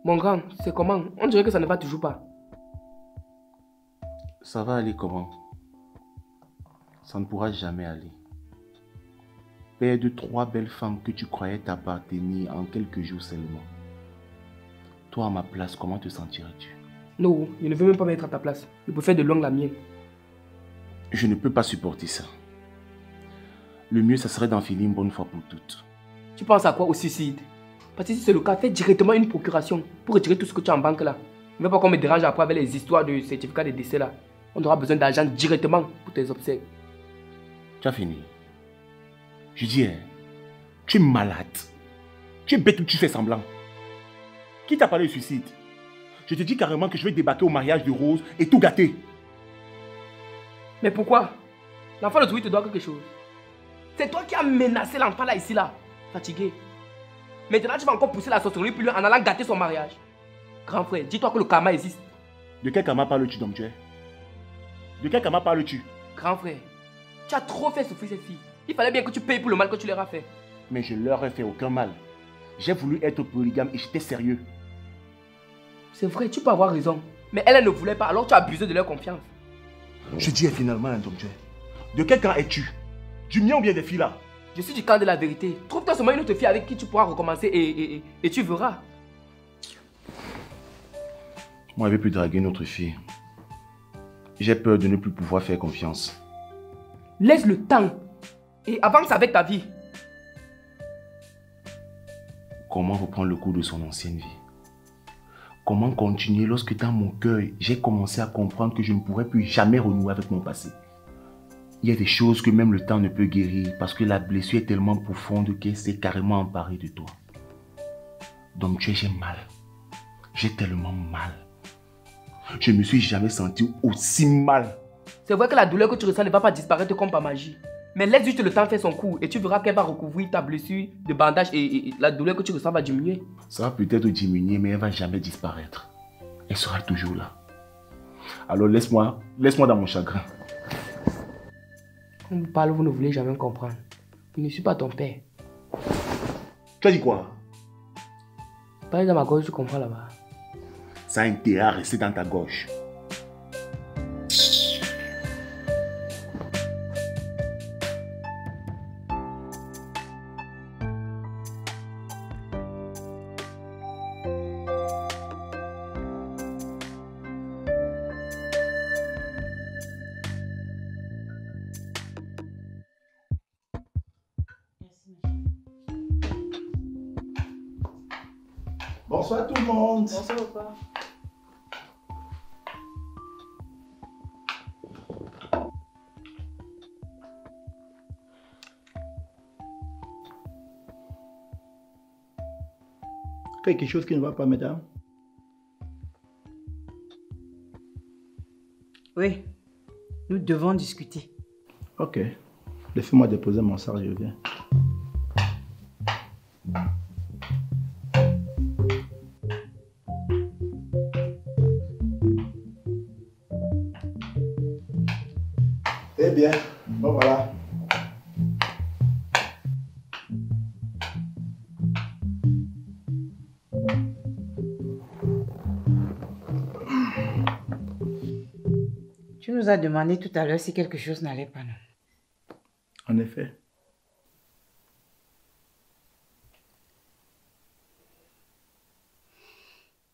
Mon grand, c'est comment? On dirait que ça ne va toujours pas. Ça va aller comment? Ça ne pourra jamais aller. Père de 3 belles femmes que tu croyais t'appartenir en quelques jours seulement. Toi, à ma place, comment te sentirais-tu? Non, je ne veux même pas mettre à ta place. Je préfère de loin la mienne. Je ne peux pas supporter ça. Le mieux, ça serait d'en finir une bonne fois pour toutes. Tu penses à quoi au suicide? Parce que si c'est le cas, fais directement une procuration pour retirer tout ce que tu as en banque là. Ne veux pas qu'on me dérange après avec les histoires de certificat de décès là. On aura besoin d'argent directement pour tes obsèques. Tu as fini. Je dis, hein, tu es malade. Tu es bête ou tu fais semblant. Qui t'a parlé de suicide? Je te dis carrément que je vais débarquer au mariage de Rose et tout gâter. Mais pourquoi? L'enfant de Zoé te doit quelque chose. C'est toi qui as menacé l'enfant là, ici là. Fatigué. Maintenant tu vas encore pousser la sorcellerie plus loin en allant gâter son mariage. Grand frère, dis-toi que le karma existe. De quel karma parles-tu donc, tu es? De quel karma parles-tu? Grand frère, tu as trop fait souffrir cette fille. Il fallait bien que tu payes pour le mal que tu leur as fait. Mais je leur ai fait aucun mal. J'ai voulu être polygame et j'étais sérieux. C'est vrai, tu peux avoir raison. Mais elle ne voulait pas, alors tu as abusé de leur confiance. Je dis finalement, un donc tu es. De quel camp es-tu? Du mien ou bien des filles là? Je suis du camp de la vérité. Trouve-toi seulement une autre fille avec qui tu pourras recommencer et tu verras. Moi, je ne vais plus draguer une autre fille. J'ai peur de ne plus pouvoir faire confiance. Laisse le temps et avance avec ta vie. Comment reprendre le cours de son ancienne vie? Comment continuer lorsque dans mon cœur, j'ai commencé à comprendre que je ne pourrais plus jamais renouer avec mon passé? Il y a des choses que même le temps ne peut guérir parce que la blessure est tellement profonde qu'elle s'est carrément emparée de toi. Donc tu es, j'ai mal. J'ai tellement mal. Je ne me suis jamais senti aussi mal. C'est vrai que la douleur que tu ressens ne va pas disparaître comme par magie. Mais laisse juste le temps faire son cours et tu verras qu'elle va recouvrir ta blessure de bandage et la douleur que tu ressens va diminuer. Ça va peut-être diminuer mais elle ne va jamais disparaître. Elle sera toujours là. Alors laisse-moi dans mon chagrin. Quand vous parlez, vous ne voulez jamais comprendre. Je ne suis pas ton père. Tu as dit quoi? Parlez dans ma gorge, tu comprends là-bas. Ça a intérêt à rester dans ta gorge. Bonsoir tout le monde. Bonsoir papa. Quelque chose qui ne va pas, mesdames? Oui, nous devons discuter. Ok. Laissez-moi déposer mon sac, je viens. Eh bien, bon voilà. Tu nous as demandé tout à l'heure si quelque chose n'allait pas, non? En effet.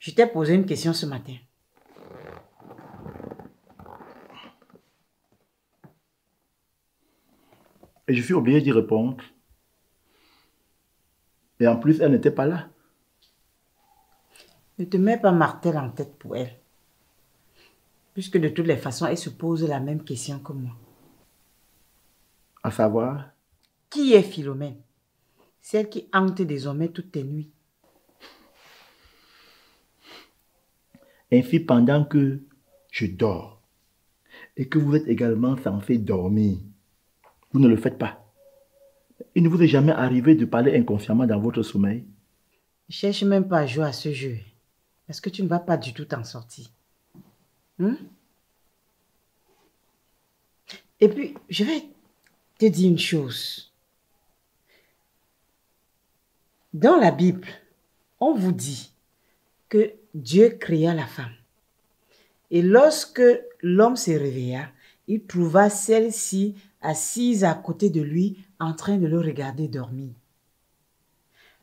Je t'ai posé une question ce matin. Et je suis obligé d'y répondre. Et en plus, elle n'était pas là. Ne te mets pas Martel en tête pour elle. Puisque de toutes les façons, elle se pose la même question que moi. À savoir, Qui est Philomène? Celle qui hante désormais toutes tes nuits. ainsi pendant que je dors et que vous êtes également censé dormir, vous ne le faites pas. Il ne vous est jamais arrivé de parler inconsciemment dans votre sommeil? Ne cherche même pas à jouer à ce jeu. Parce que tu ne vas pas du tout t'en sortir. Et puis, je vais te dire une chose. Dans la Bible, on vous dit que Dieu créa la femme. Et lorsque l'homme se réveilla, il trouva celle-ci assise à côté de lui en train de le regarder dormir.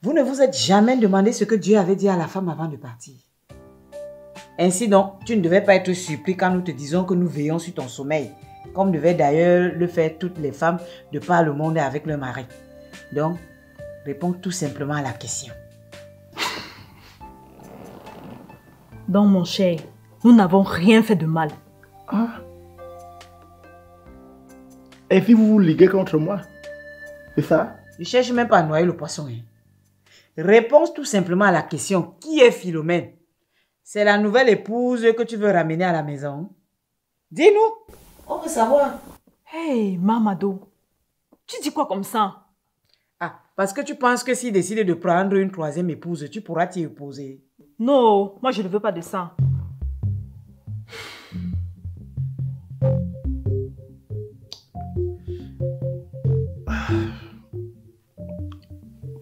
Vous ne vous êtes jamais demandé ce que Dieu avait dit à la femme avant de partir. Ainsi donc, tu ne devais pas être surpris quand nous te disons que nous veillons sur ton sommeil, comme devaient d'ailleurs le faire toutes les femmes de par le monde avec leur mari. Donc, réponds tout simplement à la question. Donc, mon cher, nous n'avons rien fait de mal. Ah. Et puis vous vous liguez contre moi. C'est ça? Ne cherche même pas à noyer le poisson. Hein. Réponds tout simplement à la question. Qui est Philomène? C'est la nouvelle épouse que tu veux ramener à la maison. Dis-nous. On veut savoir. Hey, Mamado, tu dis quoi comme ça? Ah, parce que tu penses que s'il décide de prendre une troisième épouse, tu pourras t'y opposer. Non, moi je ne veux pas de ça.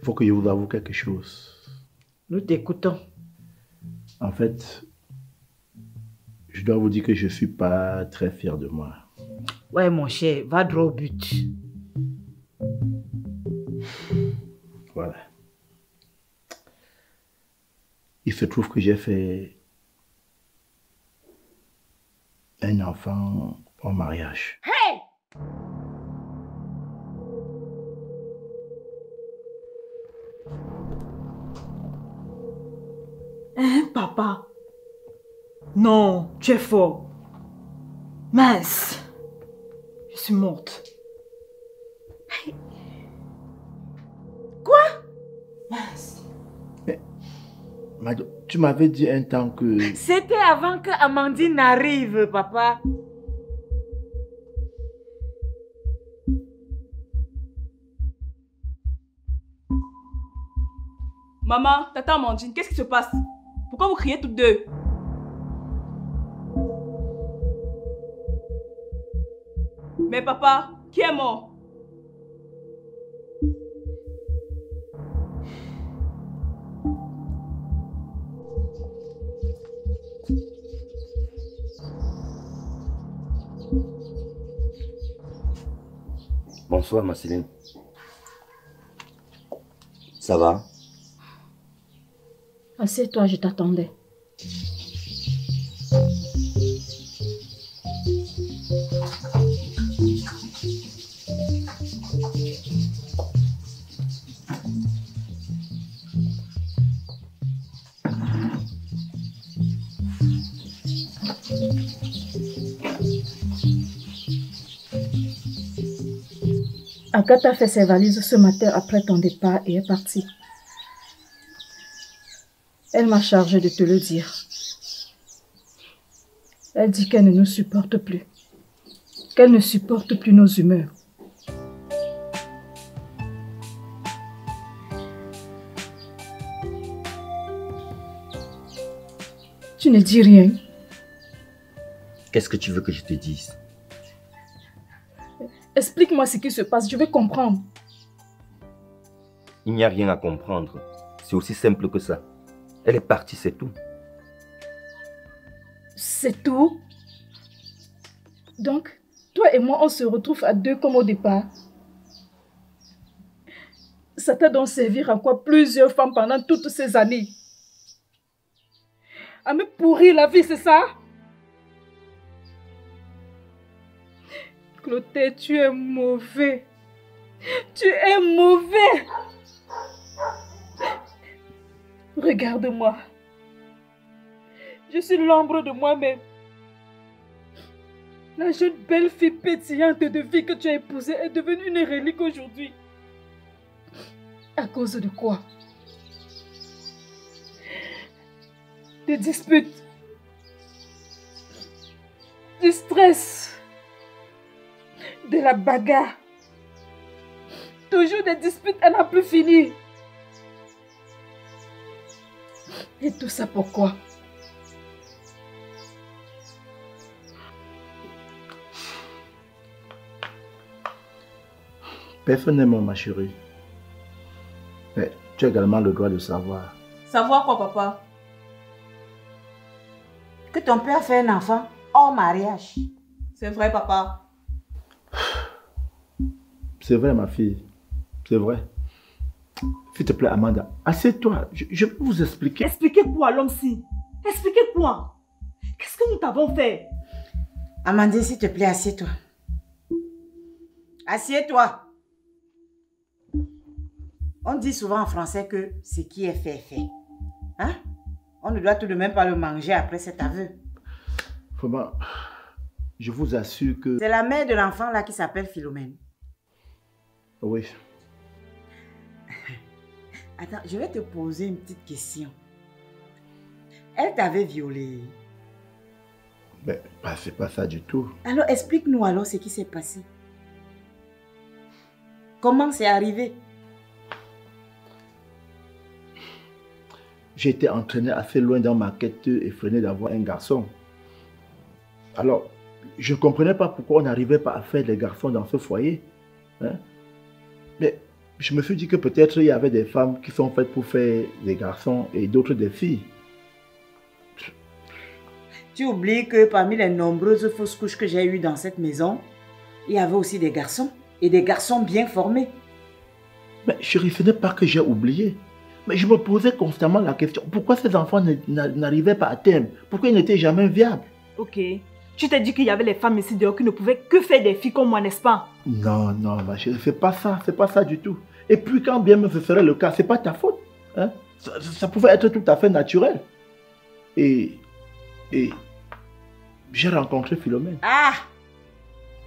Faut que je vous avoue quelque chose. Nous t'écoutons. En fait, je dois vous dire que je ne suis pas très fier de moi. Ouais, mon cher, va droit au but. Voilà. Il se trouve que j'ai fait un enfant au mariage. Hey! Hein, papa? Non, tu es fort. Mince. Je suis morte. Quoi? Mince. Mais, Mado, tu m'avais dit un temps que... C'était avant que Amandine arrive, papa. Maman, tata Amandine, qu'est-ce qui se passe? Pourquoi vous criez toutes deux? Mais papa, qui est mort? Bonsoir, Marceline. Ça va? Assieds-toi, je t'attendais. Agatha a fait ses valises ce matin après ton départ et est partie. Elle m'a chargé de te le dire. Elle dit qu'elle ne nous supporte plus. Qu'elle ne supporte plus nos humeurs. Tu ne dis rien. Qu'est-ce que tu veux que je te dise? Explique-moi ce qui se passe, je vais comprendre. Il n'y a rien à comprendre. C'est aussi simple que ça. Elle est partie, c'est tout. C'est tout? Donc, toi et moi, on se retrouve à deux comme au départ. Ça t'a donc servi à quoi plusieurs femmes pendant toutes ces années? À me pourrir la vie, c'est ça? Clotaire, tu es mauvais. Tu es mauvais. Regarde-moi. Je suis l'ombre de moi-même. La jeune belle fille pétillante de vie que tu as épousée est devenue une relique aujourd'hui. À cause de quoi? Des disputes. Du stress. De la bagarre. Toujours des disputes à n'en plus finir. Et tout ça pourquoi? Personnellement, ma chérie, mais tu as également le droit de savoir. Savoir quoi, papa? ton père fait un enfant hors mariage. C'est vrai, papa. C'est vrai, ma fille. C'est vrai. S'il te plaît, Amanda, assieds-toi. Je vais vous expliquer. Expliquez quoi, l'homme-ci? Expliquez quoi? Qu'est-ce que nous t'avons fait? Amandine, s'il te plaît, assieds-toi. Assieds-toi. On dit souvent en français que ce qui est fait, est fait. Hein? On ne doit tout de même pas le manger après cet aveu. Vraiment, je vous assure que... C'est la mère de l'enfant là qui s'appelle Philomène. Oui. Attends, je vais te poser une petite question. Elle t'avait violée. Ben, c'est pas ça du tout. Alors, explique-nous alors ce qui s'est passé. Comment c'est arrivé? J'ai été entraîné assez loin dans ma quête effrénée d'avoir un garçon. Alors, je ne comprenais pas pourquoi on n'arrivait pas à faire des garçons dans ce foyer. Hein? Mais je me suis dit que peut-être il y avait des femmes qui sont faites pour faire des garçons et d'autres des filles. Tu oublies que parmi les nombreuses fausses couches que j'ai eues dans cette maison, il y avait aussi des garçons et des garçons bien formés. Mais chérie, ce n'est pas que j'ai oublié. Mais je me posais constamment la question, pourquoi ces enfants n'arrivaient pas à terme? Pourquoi ils n'étaient jamais viables? Ok. Tu t'es dit qu'il y avait les femmes ici dehors qui ne pouvaient que faire des filles comme moi, n'est-ce pas? Non, non, ma chérie, c'est pas ça du tout. Et puis quand bien même ce serait le cas, c'est pas ta faute. Hein? Ça pouvait être tout à fait naturel. Et j'ai rencontré Philomène. Ah!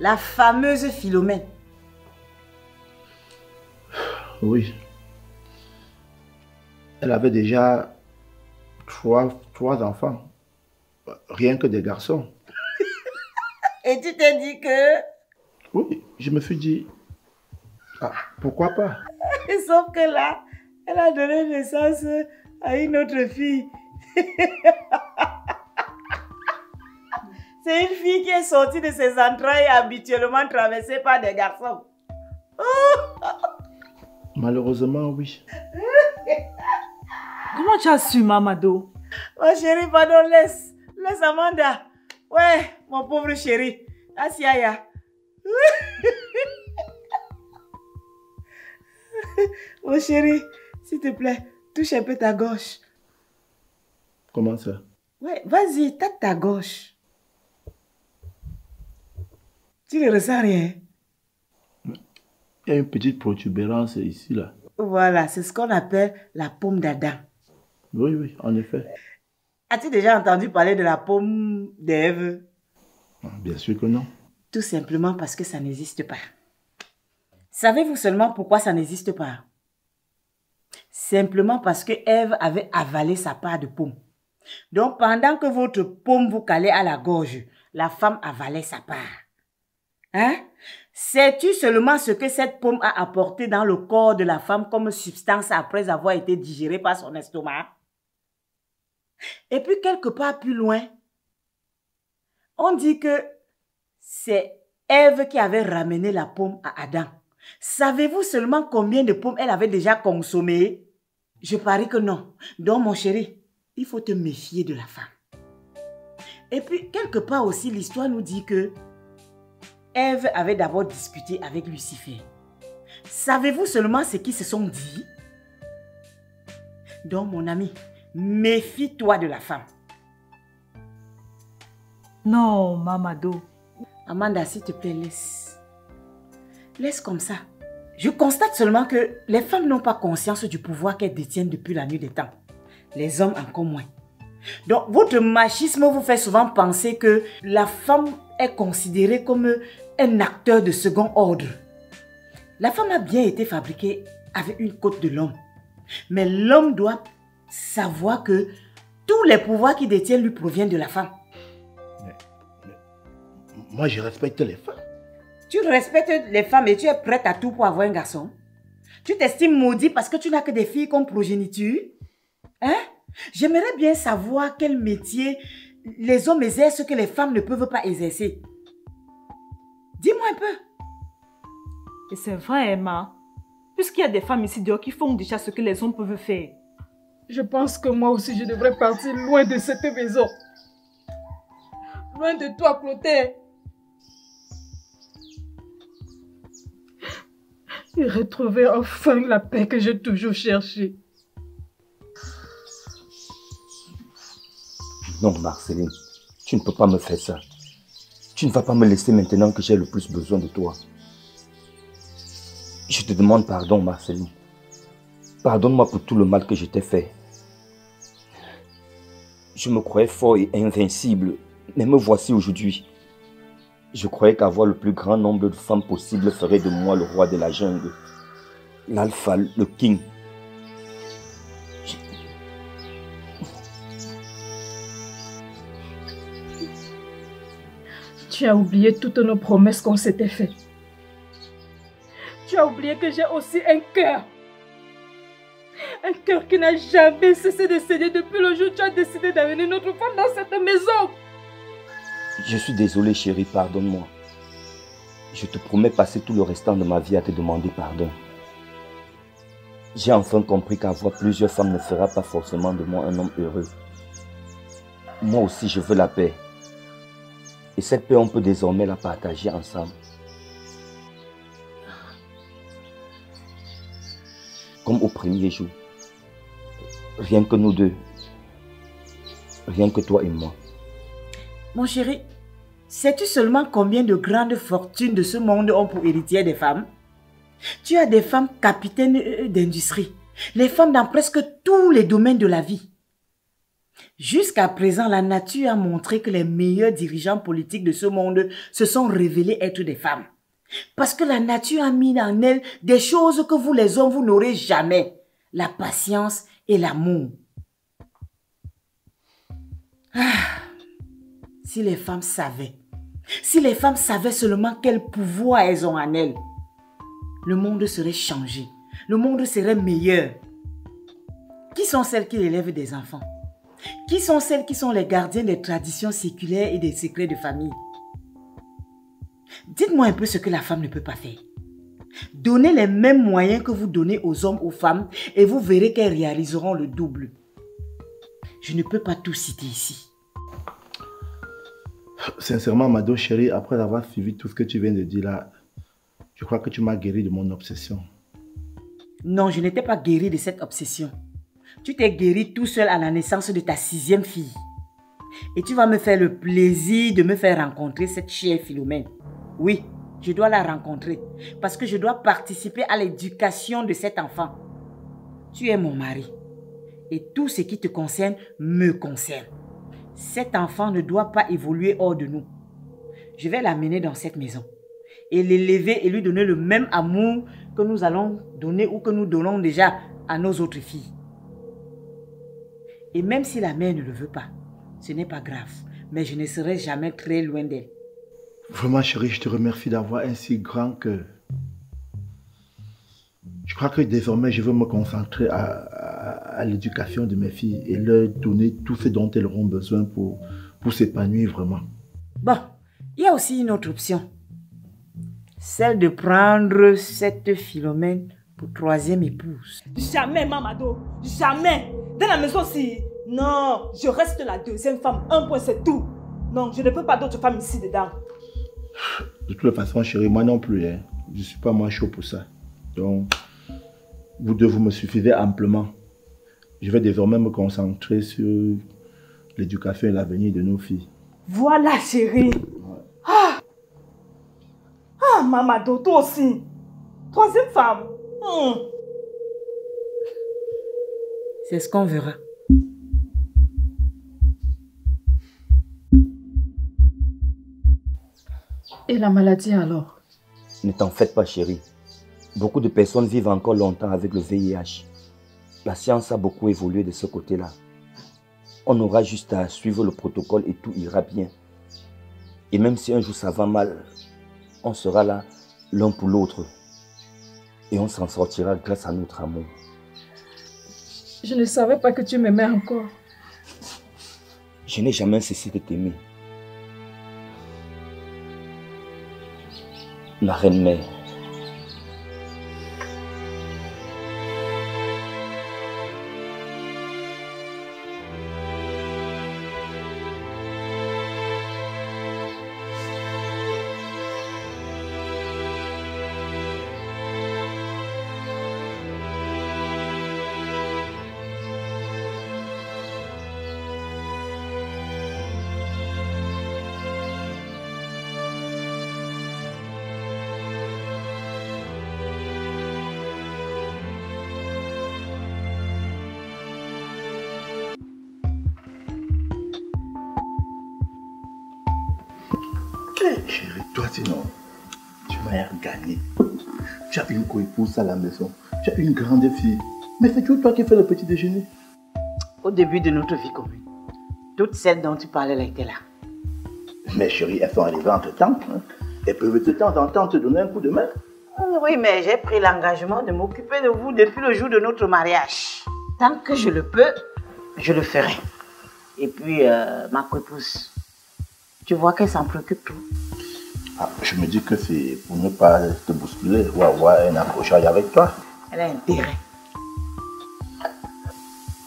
La fameuse Philomène. Oui. Elle avait déjà trois enfants. Rien que des garçons. Et tu t'es dit que... Oui, je me suis dit, ah, pourquoi pas? Sauf que là, elle a donné naissance à une autre fille. C'est une fille qui est sortie de ses entrailles habituellement traversée par des garçons. Malheureusement, oui. Comment tu as su, Mamado? Ma chérie, pardon, laisse Amanda. Ouais, mon pauvre chéri. Asiaya. Mon chéri, s'il te plaît, touche un peu ta gauche. Comment ça? Ouais, vas-y, tape ta gauche. Tu ne ressens rien? Il y a une petite protubérance ici, là. Voilà, c'est ce qu'on appelle la paume d'Adam. Oui, oui, en effet. As-tu déjà entendu parler de la paume d'Ève? Bien sûr que non. Tout simplement parce que ça n'existe pas. Savez-vous seulement pourquoi ça n'existe pas? Simplement parce que Ève avait avalé sa part de paume. Donc, pendant que votre paume vous calait à la gorge, la femme avalait sa part. Hein? Sais-tu seulement ce que cette paume a apporté dans le corps de la femme comme substance après avoir été digérée par son estomac? Et puis, quelque part plus loin, on dit que c'est Ève qui avait ramené la paume à Adam. Savez-vous seulement combien de pommes elle avait déjà consommées? Je parie que non. Donc, mon chéri, il faut te méfier de la femme. Et puis, quelque part aussi, l'histoire nous dit que Ève avait d'abord discuté avec Lucifer. Savez-vous seulement ce qu'ils se sont dit? Donc, mon ami, méfie-toi de la femme. Non, Mamado. Amanda, s'il te plaît, laisse. Laisse comme ça. Je constate seulement que les femmes n'ont pas conscience du pouvoir qu'elles détiennent depuis la nuit des temps. Les hommes encore moins. Donc, votre machisme vous fait souvent penser que la femme est considérée comme un acteur de second ordre. La femme a bien été fabriquée avec une côte de l'homme. Mais l'homme doit savoir que tous les pouvoirs qu'il détient lui proviennent de la femme. Moi, je respecte les femmes. Tu respectes les femmes et tu es prête à tout pour avoir un garçon? Tu t'estimes maudit parce que tu n'as que des filles comme progéniture? Hein? J'aimerais bien savoir quel métier les hommes exercent que les femmes ne peuvent pas exercer. Dis-moi un peu. Et c'est vrai, Emma. Puisqu'il y a des femmes ici dehors qui font déjà ce que les hommes peuvent faire. Je pense que moi aussi je devrais partir loin de cette maison. loin de toi, Clotaire. Et retrouver enfin la paix que j'ai toujours cherchée. Non, Marceline, tu ne peux pas me faire ça. Tu ne vas pas me laisser maintenant que j'ai le plus besoin de toi. Je te demande pardon, Marceline. Pardonne-moi pour tout le mal que je t'ai fait. Je me croyais fort et invincible, mais me voici aujourd'hui. Je croyais qu'avoir le plus grand nombre de femmes possible ferait de moi le roi de la jungle. L'alpha, le king. Tu as oublié toutes nos promesses qu'on s'était faites. Tu as oublié que j'ai aussi un cœur. Un cœur qui n'a jamais cessé de saigner depuis le jour où tu as décidé d'amener notre femme dans cette maison. Je suis désolé, chérie, pardonne-moi. Je te promets passer tout le restant de ma vie à te demander pardon. J'ai enfin compris qu'avoir plusieurs femmes ne fera pas forcément de moi un homme heureux. Moi aussi, je veux la paix. Et cette paix, on peut désormais la partager ensemble. Comme au premier jour. Rien que nous deux. Rien que toi et moi. Mon chéri, sais-tu seulement combien de grandes fortunes de ce monde ont pour héritières des femmes? Tu as des femmes capitaines d'industrie. Les femmes dans presque tous les domaines de la vie. Jusqu'à présent, la nature a montré que les meilleurs dirigeants politiques de ce monde se sont révélés être des femmes. Parce que la nature a mis en elles des choses que vous les hommes, vous n'aurez jamais. La patience et l'amour. Si les femmes savaient seulement quel pouvoir elles ont en elles, le monde serait changé. Le monde serait meilleur. Qui sont celles qui élèvent des enfants? Qui sont celles qui sont les gardiens des traditions séculaires et des secrets de famille? Dites-moi un peu ce que la femme ne peut pas faire. Donnez les mêmes moyens que vous donnez aux hommes, aux femmes, et vous verrez qu'elles réaliseront le double. Je ne peux pas tout citer ici. Sincèrement, Mado chérie, après avoir suivi tout ce que tu viens de dire là, je crois que tu m'as guéri de mon obsession. Non, je n'étais pas guéri de cette obsession. Tu t'es guéri tout seul à la naissance de ta 6e fille. Et tu vas me faire le plaisir de me faire rencontrer cette chère Philomène. Oui, je dois la rencontrer parce que je dois participer à l'éducation de cet enfant. Tu es mon mari et tout ce qui te concerne me concerne. Cet enfant ne doit pas évoluer hors de nous. Je vais l'amener dans cette maison et l'élever et lui donner le même amour que nous allons donner ou que nous donnons déjà à nos autres filles. Et même si la mère ne le veut pas, ce n'est pas grave, mais je ne serai jamais très loin d'elle. Vraiment chérie, je te remercie d'avoir un si grand cœur. Je crois que désormais je veux me concentrer à l'éducation de mes filles et leur donner tout ce dont elles auront besoin pour s'épanouir vraiment. Bon, il y a aussi une autre option. Celle de prendre cette Philomène pour 3e épouse. Jamais, Mamado. Jamais. Dans la maison-ci. Non, je reste la 2e femme. Un point, c'est tout. Non, je ne peux pas d'autres femmes ici dedans. De toute façon, chérie, moi non plus. Hein. Je ne suis pas moins chaud pour ça. Donc, vous deux, vous me suffisez amplement. Je vais désormais me concentrer sur l'éducation et l'avenir de nos filles. Voilà, chérie. Ouais. Ah, Mamado, toi aussi. 3e femme. C'est ce qu'on verra. Et la maladie alors? Ne t'en faites pas, chérie. Beaucoup de personnes vivent encore longtemps avec le VIH. La science a beaucoup évolué de ce côté-là. On aura juste à suivre le protocole et tout ira bien. Et même si un jour ça va mal, on sera là l'un pour l'autre. Et on s'en sortira grâce à notre amour. Je ne savais pas que tu m'aimais encore. Je n'ai jamais cessé de t'aimer. Ma reine-mère. Chérie, toi sinon, tu m'as gagné. Tu as une co-épouse à la maison. Tu as une grande fille. Mais c'est toujours toi qui fais le petit déjeuner. Au début de notre vie commune, toutes celles dont tu parlais là étaient là. Mais chérie, elles sont arrivées entre temps. Hein. Elles peuvent de temps en temps te donner un coup de main. Oui, mais j'ai pris l'engagement de m'occuper de vous depuis le jour de notre mariage. Tant que je le peux, je le ferai. Et puis, ma co-épouse, tu vois qu'elle s'en préoccupe tout. Ah, je me dis que c'est pour ne pas te bousculer ou avoir un accrochage avec toi. Elle a intérêt.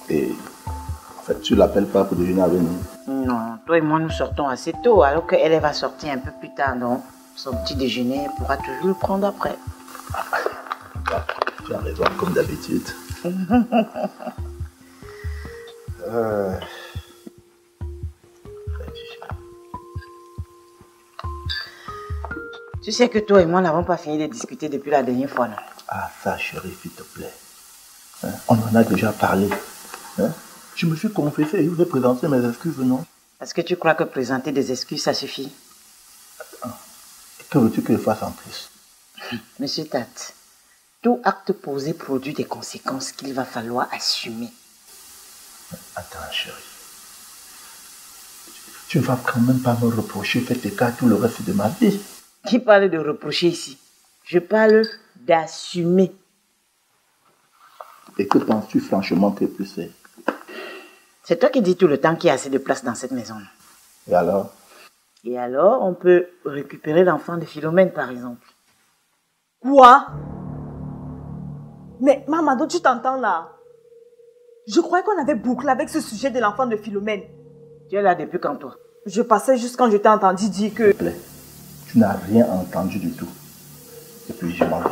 Et en fait, tu l'appelles pas pour déjeuner avec nous? Non, toi et moi nous sortons assez tôt, alors qu'elle va sortir un peu plus tard, donc son petit déjeuner, elle pourra toujours le prendre après. Tu as raison, comme d'habitude. Tu sais que toi et moi n'avons pas fini de discuter depuis la dernière fois, non? Ah, ça, chérie, s'il te plaît. Hein? On en a déjà parlé. Hein? Je me suis confessé et je vous ai présenté mes excuses, non? Est-ce que tu crois que présenter des excuses, ça suffit? Attends. Que veux-tu que je fasse en plus? Monsieur Tate, tout acte posé produit des conséquences qu'il va falloir assumer. Attends, chérie. Tu ne vas quand même pas me reprocher cet écart tout le reste de ma vie. Qui parle de reprocher ici? Je parle d'assumer. Et que penses-tu franchement que tu sais? C'est toi qui dis tout le temps qu'il y a assez de place dans cette maison. Et alors? Et alors, on peut récupérer l'enfant de Philomène, par exemple. Quoi? Mais Mamadou, tu t'entends là? Je croyais qu'on avait bouclé avec ce sujet de l'enfant de Philomène. Tu es là depuis quand, toi? Je passais juste quand je t'ai entendu dire que... S'il te plaît, tu n'as rien entendu du tout. Et puis je m'en vais.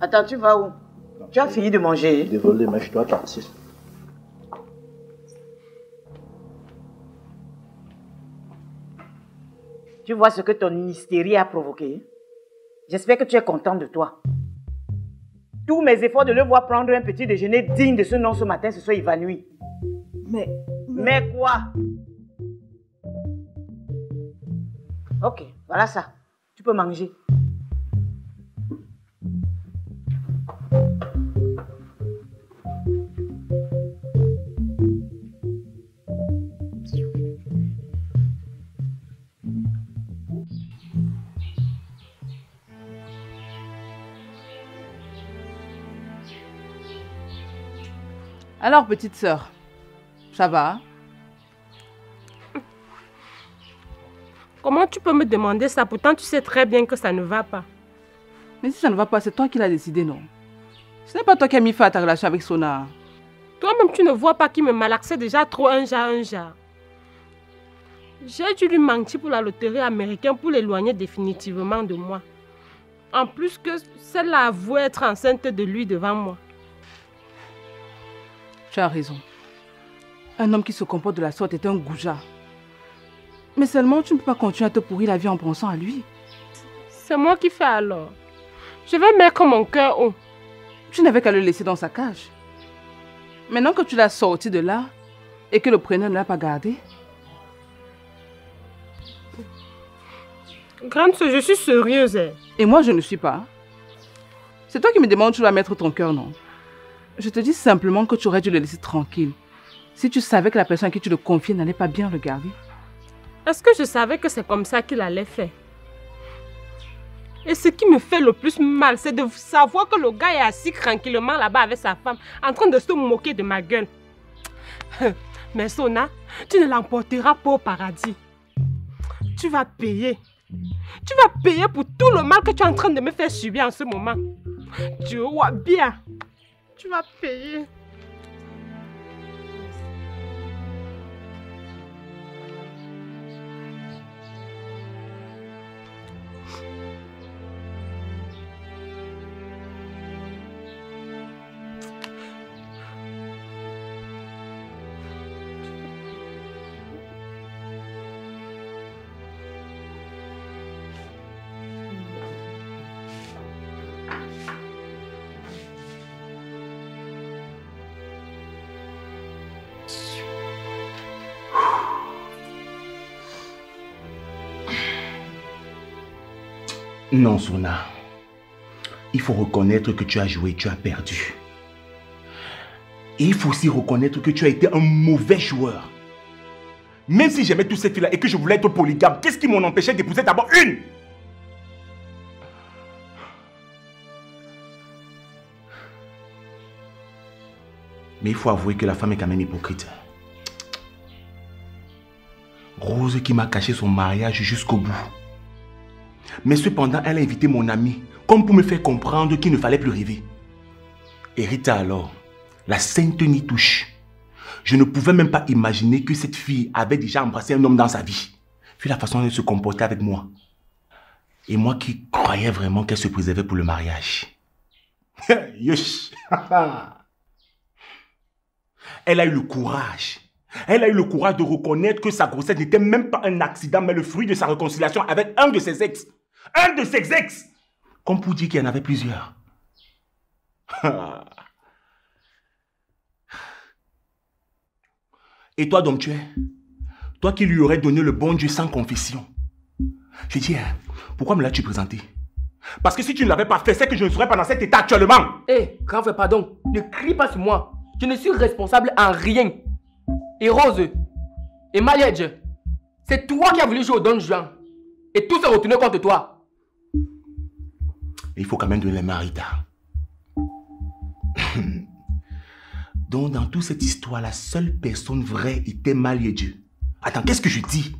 Attends, tu vas où? Tu as fini de manger? Désolé, mais je dois partir. Tu vois ce que ton hystérie a provoqué? J'espère que tu es content de toi. Tous mes efforts de le voir prendre un petit déjeuner digne de ce nom ce matin se sont évanouis. Mais quoi? Ok, voilà ça. Tu peux manger. Alors, petite sœur, ça va? Comment tu peux me demander ça? Pourtant, tu sais très bien que ça ne va pas. Mais si ça ne va pas, c'est toi qui l'as décidé, non? Ce n'est pas toi qui as mis fin à ta relation avec Sona. Toi-même, tu ne vois pas qu'il me malaxait déjà trop un genre. J'ai dû lui mentir pour la loterie américaine pour l'éloigner définitivement de moi. En plus que celle-là avouait être enceinte de lui devant moi. Tu as raison. Un homme qui se comporte de la sorte est un goujat. Mais seulement, tu ne peux pas continuer à te pourrir la vie en pensant à lui. C'est moi qui fais alors. Je vais mettre mon cœur haut. Tu n'avais qu'à le laisser dans sa cage. Maintenant que tu l'as sorti de là et que le preneur ne l'a pas gardé. Grande soeur, je suis sérieuse. Et moi, je ne suis pas. C'est toi qui me demandes où tu vas mettre ton cœur, non? Je te dis simplement que tu aurais dû le laisser tranquille. Si tu savais que la personne à qui tu le confiais n'allait pas bien le garder. Est-ce que je savais que c'est comme ça qu'il allait faire? Et ce qui me fait le plus mal, c'est de savoir que le gars est assis tranquillement là-bas avec sa femme, en train de se moquer de ma gueule. Mais Sona, tu ne l'emporteras pas au paradis. Tu vas payer. Tu vas payer pour tout le mal que tu es en train de me faire subir en ce moment. Tu vois bien. Tu vas payer. Non, Sona. Il faut reconnaître que tu as joué, tu as perdu. Et il faut aussi reconnaître que tu as été un mauvais joueur. Même si j'aimais toutes ces filles-là et que je voulais être polygame, qu'est-ce qui m'en empêchait d'épouser d'abord une? Mais il faut avouer que la femme est quand même hypocrite. Rose qui m'a caché son mariage jusqu'au bout. Mais cependant, elle a invité mon ami, comme pour me faire comprendre qu'il ne fallait plus rêver. Et Rita alors, la sainte Nitouche. Je ne pouvais même pas imaginer que cette fille avait déjà embrassé un homme dans sa vie. Vu la façon dont elle se comportait avec moi. Et moi qui croyais vraiment qu'elle se préservait pour le mariage. Yush. Elle a eu le courage. Elle a eu le courage de reconnaître que sa grossesse n'était même pas un accident, mais le fruit de sa réconciliation avec un de ses ex. Un de ses ex! Comme pour dire qu'il y en avait plusieurs. Et toi donc tu es? Toi qui lui aurais donné le bon Dieu sans confession. Je dis, pourquoi me l'as-tu présenté? Parce que si tu ne l'avais pas fait, c'est que je ne serais pas dans cet état actuellement. Hé, grand frère, pardon. Ne crie pas sur moi. Je ne suis responsable en rien. Et Rose, et Maledge, c'est toi qui as voulu jouer au Don Juan. Et tout s'est retourné contre toi. Il faut quand même donner les mains à Rita. Donc dans toute cette histoire, la seule personne vraie était Maledge. Attends, qu'est-ce que je dis?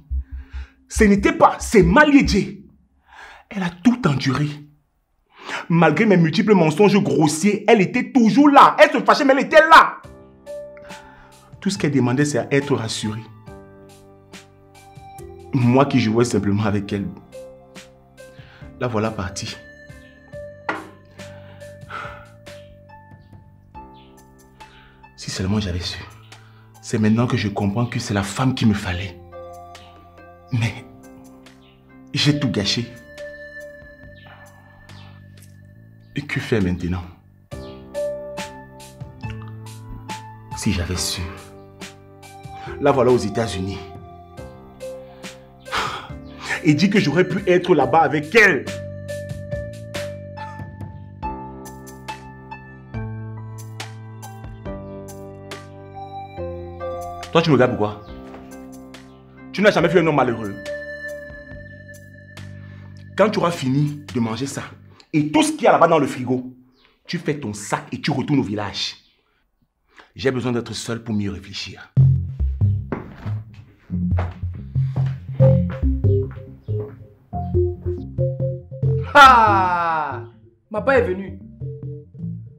Ce n'était pas, c'est Maledge. Elle a tout enduré. Malgré mes multiples mensonges grossiers, elle était toujours là. Elle se fâchait, mais elle était là. Tout ce qu'elle demandait, c'est à être rassurée. Moi qui jouais simplement avec elle. La voilà partie. Si seulement j'avais su. C'est maintenant que je comprends que c'est la femme qu'il me fallait. Mais j'ai tout gâché. Et que faire maintenant? Si j'avais su. La voilà aux États-Unis. Et dit que j'aurais pu être là-bas avec elle. Toi, tu me regardes pourquoi? Tu n'as jamais vu un homme malheureux. Quand tu auras fini de manger ça, et tout ce qu'il y a là-bas dans le frigo, tu fais ton sac et tu retournes au village. J'ai besoin d'être seul pour mieux réfléchir. Ah! Ma part est venue.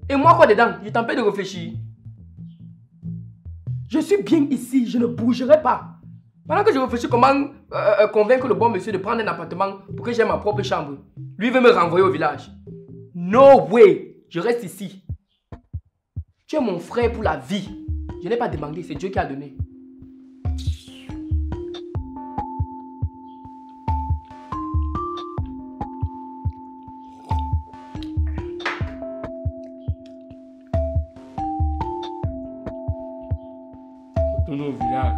Et moi quoi dedans? Je t'empêche de réfléchir. Je suis bien ici, je ne bougerai pas. Pendant que je réfléchis comment convaincre le bon monsieur de prendre un appartement pour que j'aie ma propre chambre. Lui veut me renvoyer au village. No way! Je reste ici. Tu es mon frère pour la vie. Je n'ai pas demandé, c'est Dieu qui a donné. Retourne au village.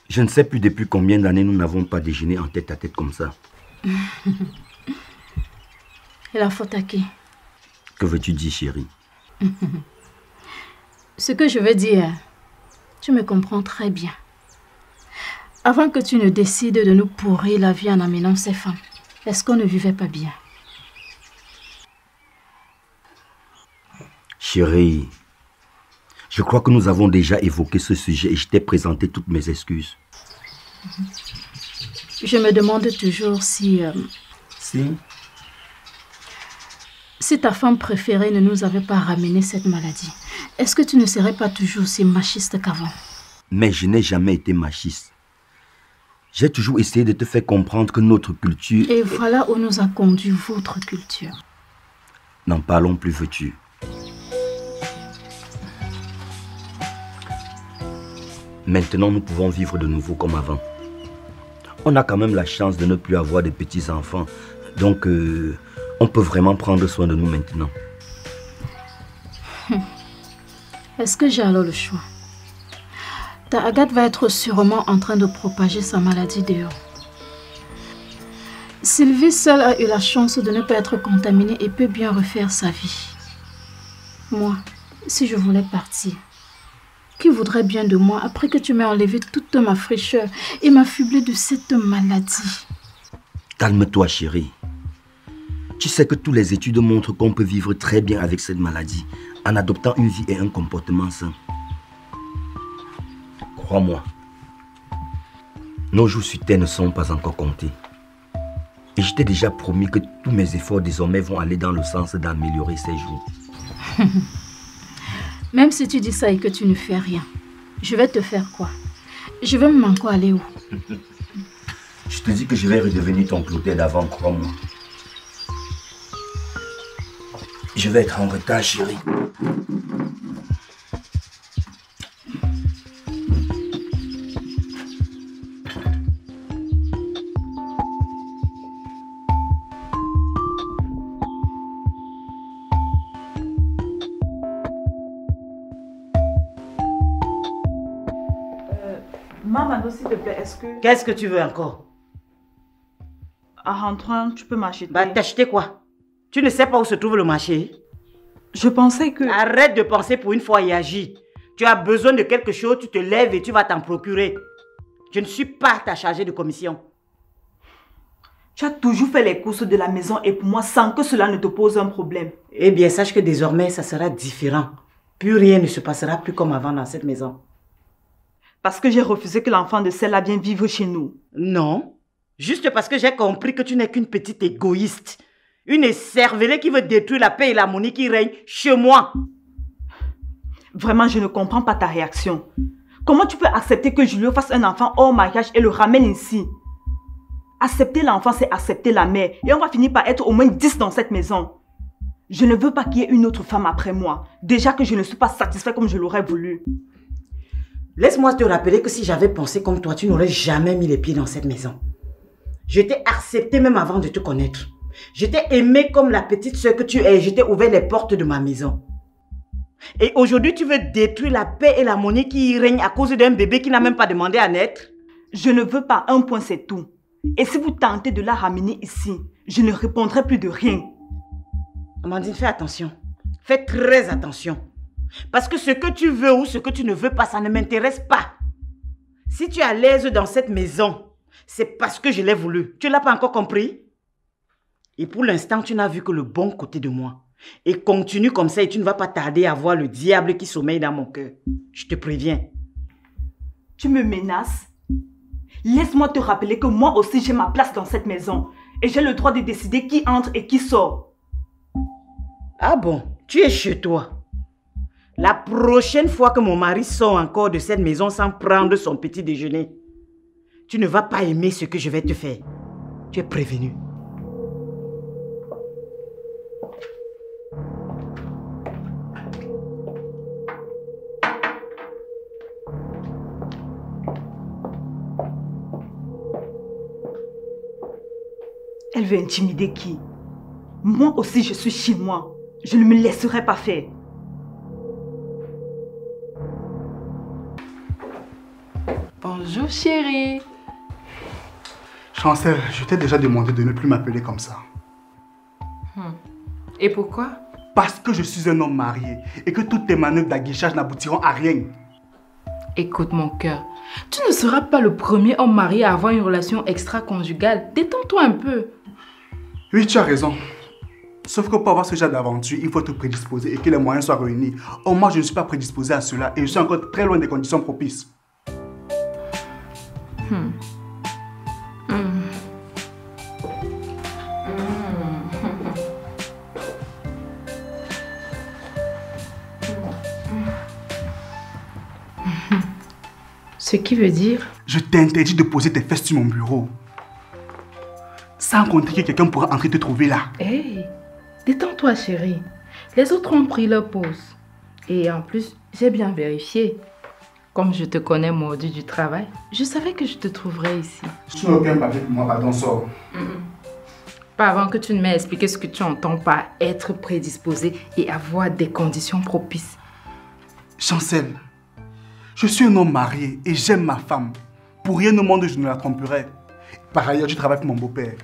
Je ne sais plus depuis combien d'années nous n'avons pas déjeuné en tête à tête comme ça. Et la faute à qui? Que veux-tu dire, chérie? Ce que je veux dire, tu me comprends très bien. Avant que tu ne décides de nous pourrir la vie en amenant ces femmes, est-ce qu'on ne vivait pas bien? Chérie, je crois que nous avons déjà évoqué ce sujet et je t'ai présenté toutes mes excuses. Je me demande toujours si ta femme préférée ne nous avait pas ramené cette maladie. Est-ce que tu ne serais pas toujours aussi machiste qu'avant? Mais je n'ai jamais été machiste. J'ai toujours essayé de te faire comprendre que notre culture... Et voilà où nous a conduit votre culture. N'en parlons plus, veux-tu? Maintenant, nous pouvons vivre de nouveau comme avant. On a quand même la chance de ne plus avoir de petits-enfants. Donc, on peut vraiment prendre soin de nous maintenant. Est-ce que j'ai alors le choix? Ta Agathe va être sûrement en train de propager sa maladie dehors. Sylvie seule a eu la chance de ne pas être contaminée et peut bien refaire sa vie. Moi, si je voulais partir, qui voudrait bien de moi après que tu m'aies enlevé toute ma fraîcheur et m'affublé de cette maladie? Calme-toi, chérie. Tu sais que toutes les études montrent qu'on peut vivre très bien avec cette maladie en adoptant une vie et un comportement sain. Crois-moi, nos jours sur terre ne sont pas encore comptés. Et je t'ai déjà promis que tous mes efforts désormais vont aller dans le sens d'améliorer ces jours. Même si tu dis ça et que tu ne fais rien, je vais te faire quoi? Je vais même encore aller où? Je te dis que je vais redevenir ton Clotaire d'avant, crois-moi. Je vais être en retard, chérie. Maman, s'il te plaît, est-ce que... Qu'est-ce que tu veux encore? En rentrant, tu peux m'acheter... Bah, t'acheter quoi? Tu ne sais pas où se trouve le marché? Je pensais que... Arrête de penser pour une fois et agis. Tu as besoin de quelque chose, tu te lèves et tu vas t'en procurer. Je ne suis pas ta chargée de commission. Tu as toujours fait les courses de la maison et pour moi sans que cela ne te pose un problème. Eh bien, sache que désormais, ça sera différent. Plus rien ne se passera plus comme avant dans cette maison. Parce que j'ai refusé que l'enfant de celle-là vienne vivre chez nous. Non. Juste parce que j'ai compris que tu n'es qu'une petite égoïste. Une écervelée qui veut détruire la paix et l'harmonie qui règne chez moi. Vraiment, je ne comprends pas ta réaction. Comment tu peux accepter que Julio fasse un enfant hors mariage et le ramène ici? Accepter l'enfant, c'est accepter la mère. Et on va finir par être au moins 10 dans cette maison. Je ne veux pas qu'il y ait une autre femme après moi. Déjà que je ne suis pas satisfait comme je l'aurais voulu. Laisse-moi te rappeler que si j'avais pensé comme toi, tu n'aurais jamais mis les pieds dans cette maison. Je t'ai accepté même avant de te connaître. Je t'ai aimé comme la petite soeur que tu es et je t'ai ouvert les portes de ma maison. Et aujourd'hui, tu veux détruire la paix et l'harmonie qui y règne à cause d'un bébé qui n'a même pas demandé à naître? Je ne veux pas, un point c'est tout. Et si vous tentez de la ramener ici, je ne répondrai plus de rien. Amandine, fais attention. Fais très attention. Parce que ce que tu veux ou ce que tu ne veux pas, ça ne m'intéresse pas. Si tu es à l'aise dans cette maison, c'est parce que je l'ai voulu. Tu ne l'as pas encore compris? Et pour l'instant, tu n'as vu que le bon côté de moi. Et continue comme ça et tu ne vas pas tarder à voir le diable qui sommeille dans mon cœur. Je te préviens. Tu me menaces? Laisse-moi te rappeler que moi aussi j'ai ma place dans cette maison. Et j'ai le droit de décider qui entre et qui sort. Ah bon? Tu es chez toi. La prochaine fois que mon mari sort encore de cette maison sans prendre son petit déjeuner, tu ne vas pas aimer ce que je vais te faire. Tu es prévenu. Elle veut intimider qui? Moi aussi je suis chez moi. Je ne me laisserai pas faire. Bonjour chérie. Chancel, je t'ai déjà demandé de ne plus m'appeler comme ça. Et pourquoi? Parce que je suis un homme marié et que toutes tes manœuvres d'aguichage n'aboutiront à rien. Écoute mon cœur, tu ne seras pas le premier homme marié à avoir une relation extra-conjugale. Détends-toi un peu. Oui, tu as raison. Sauf que pour avoir ce genre d'aventure, il faut être prédisposé et que les moyens soient réunis. Or, moi, je ne suis pas prédisposé à cela et je suis encore très loin des conditions propices. Ce qui veut dire? Je t'interdis de poser tes fesses sur mon bureau. Sans compter que quelqu'un pourra entrer te trouver là. Hey, détends-toi chérie. Les autres ont pris leur pause. Et en plus, j'ai bien vérifié. Comme je te connais mordu du travail, je savais que je te trouverais ici. Tu n'as aucun papier pour moi, pardon, sors. Pas avant que tu ne m'aies expliqué ce que tu entends par être prédisposé et avoir des conditions propices. Chancel, je suis un homme marié et j'aime ma femme. Pour rien au monde, je ne la tromperai. Par ailleurs, tu travailles pour mon beau-père.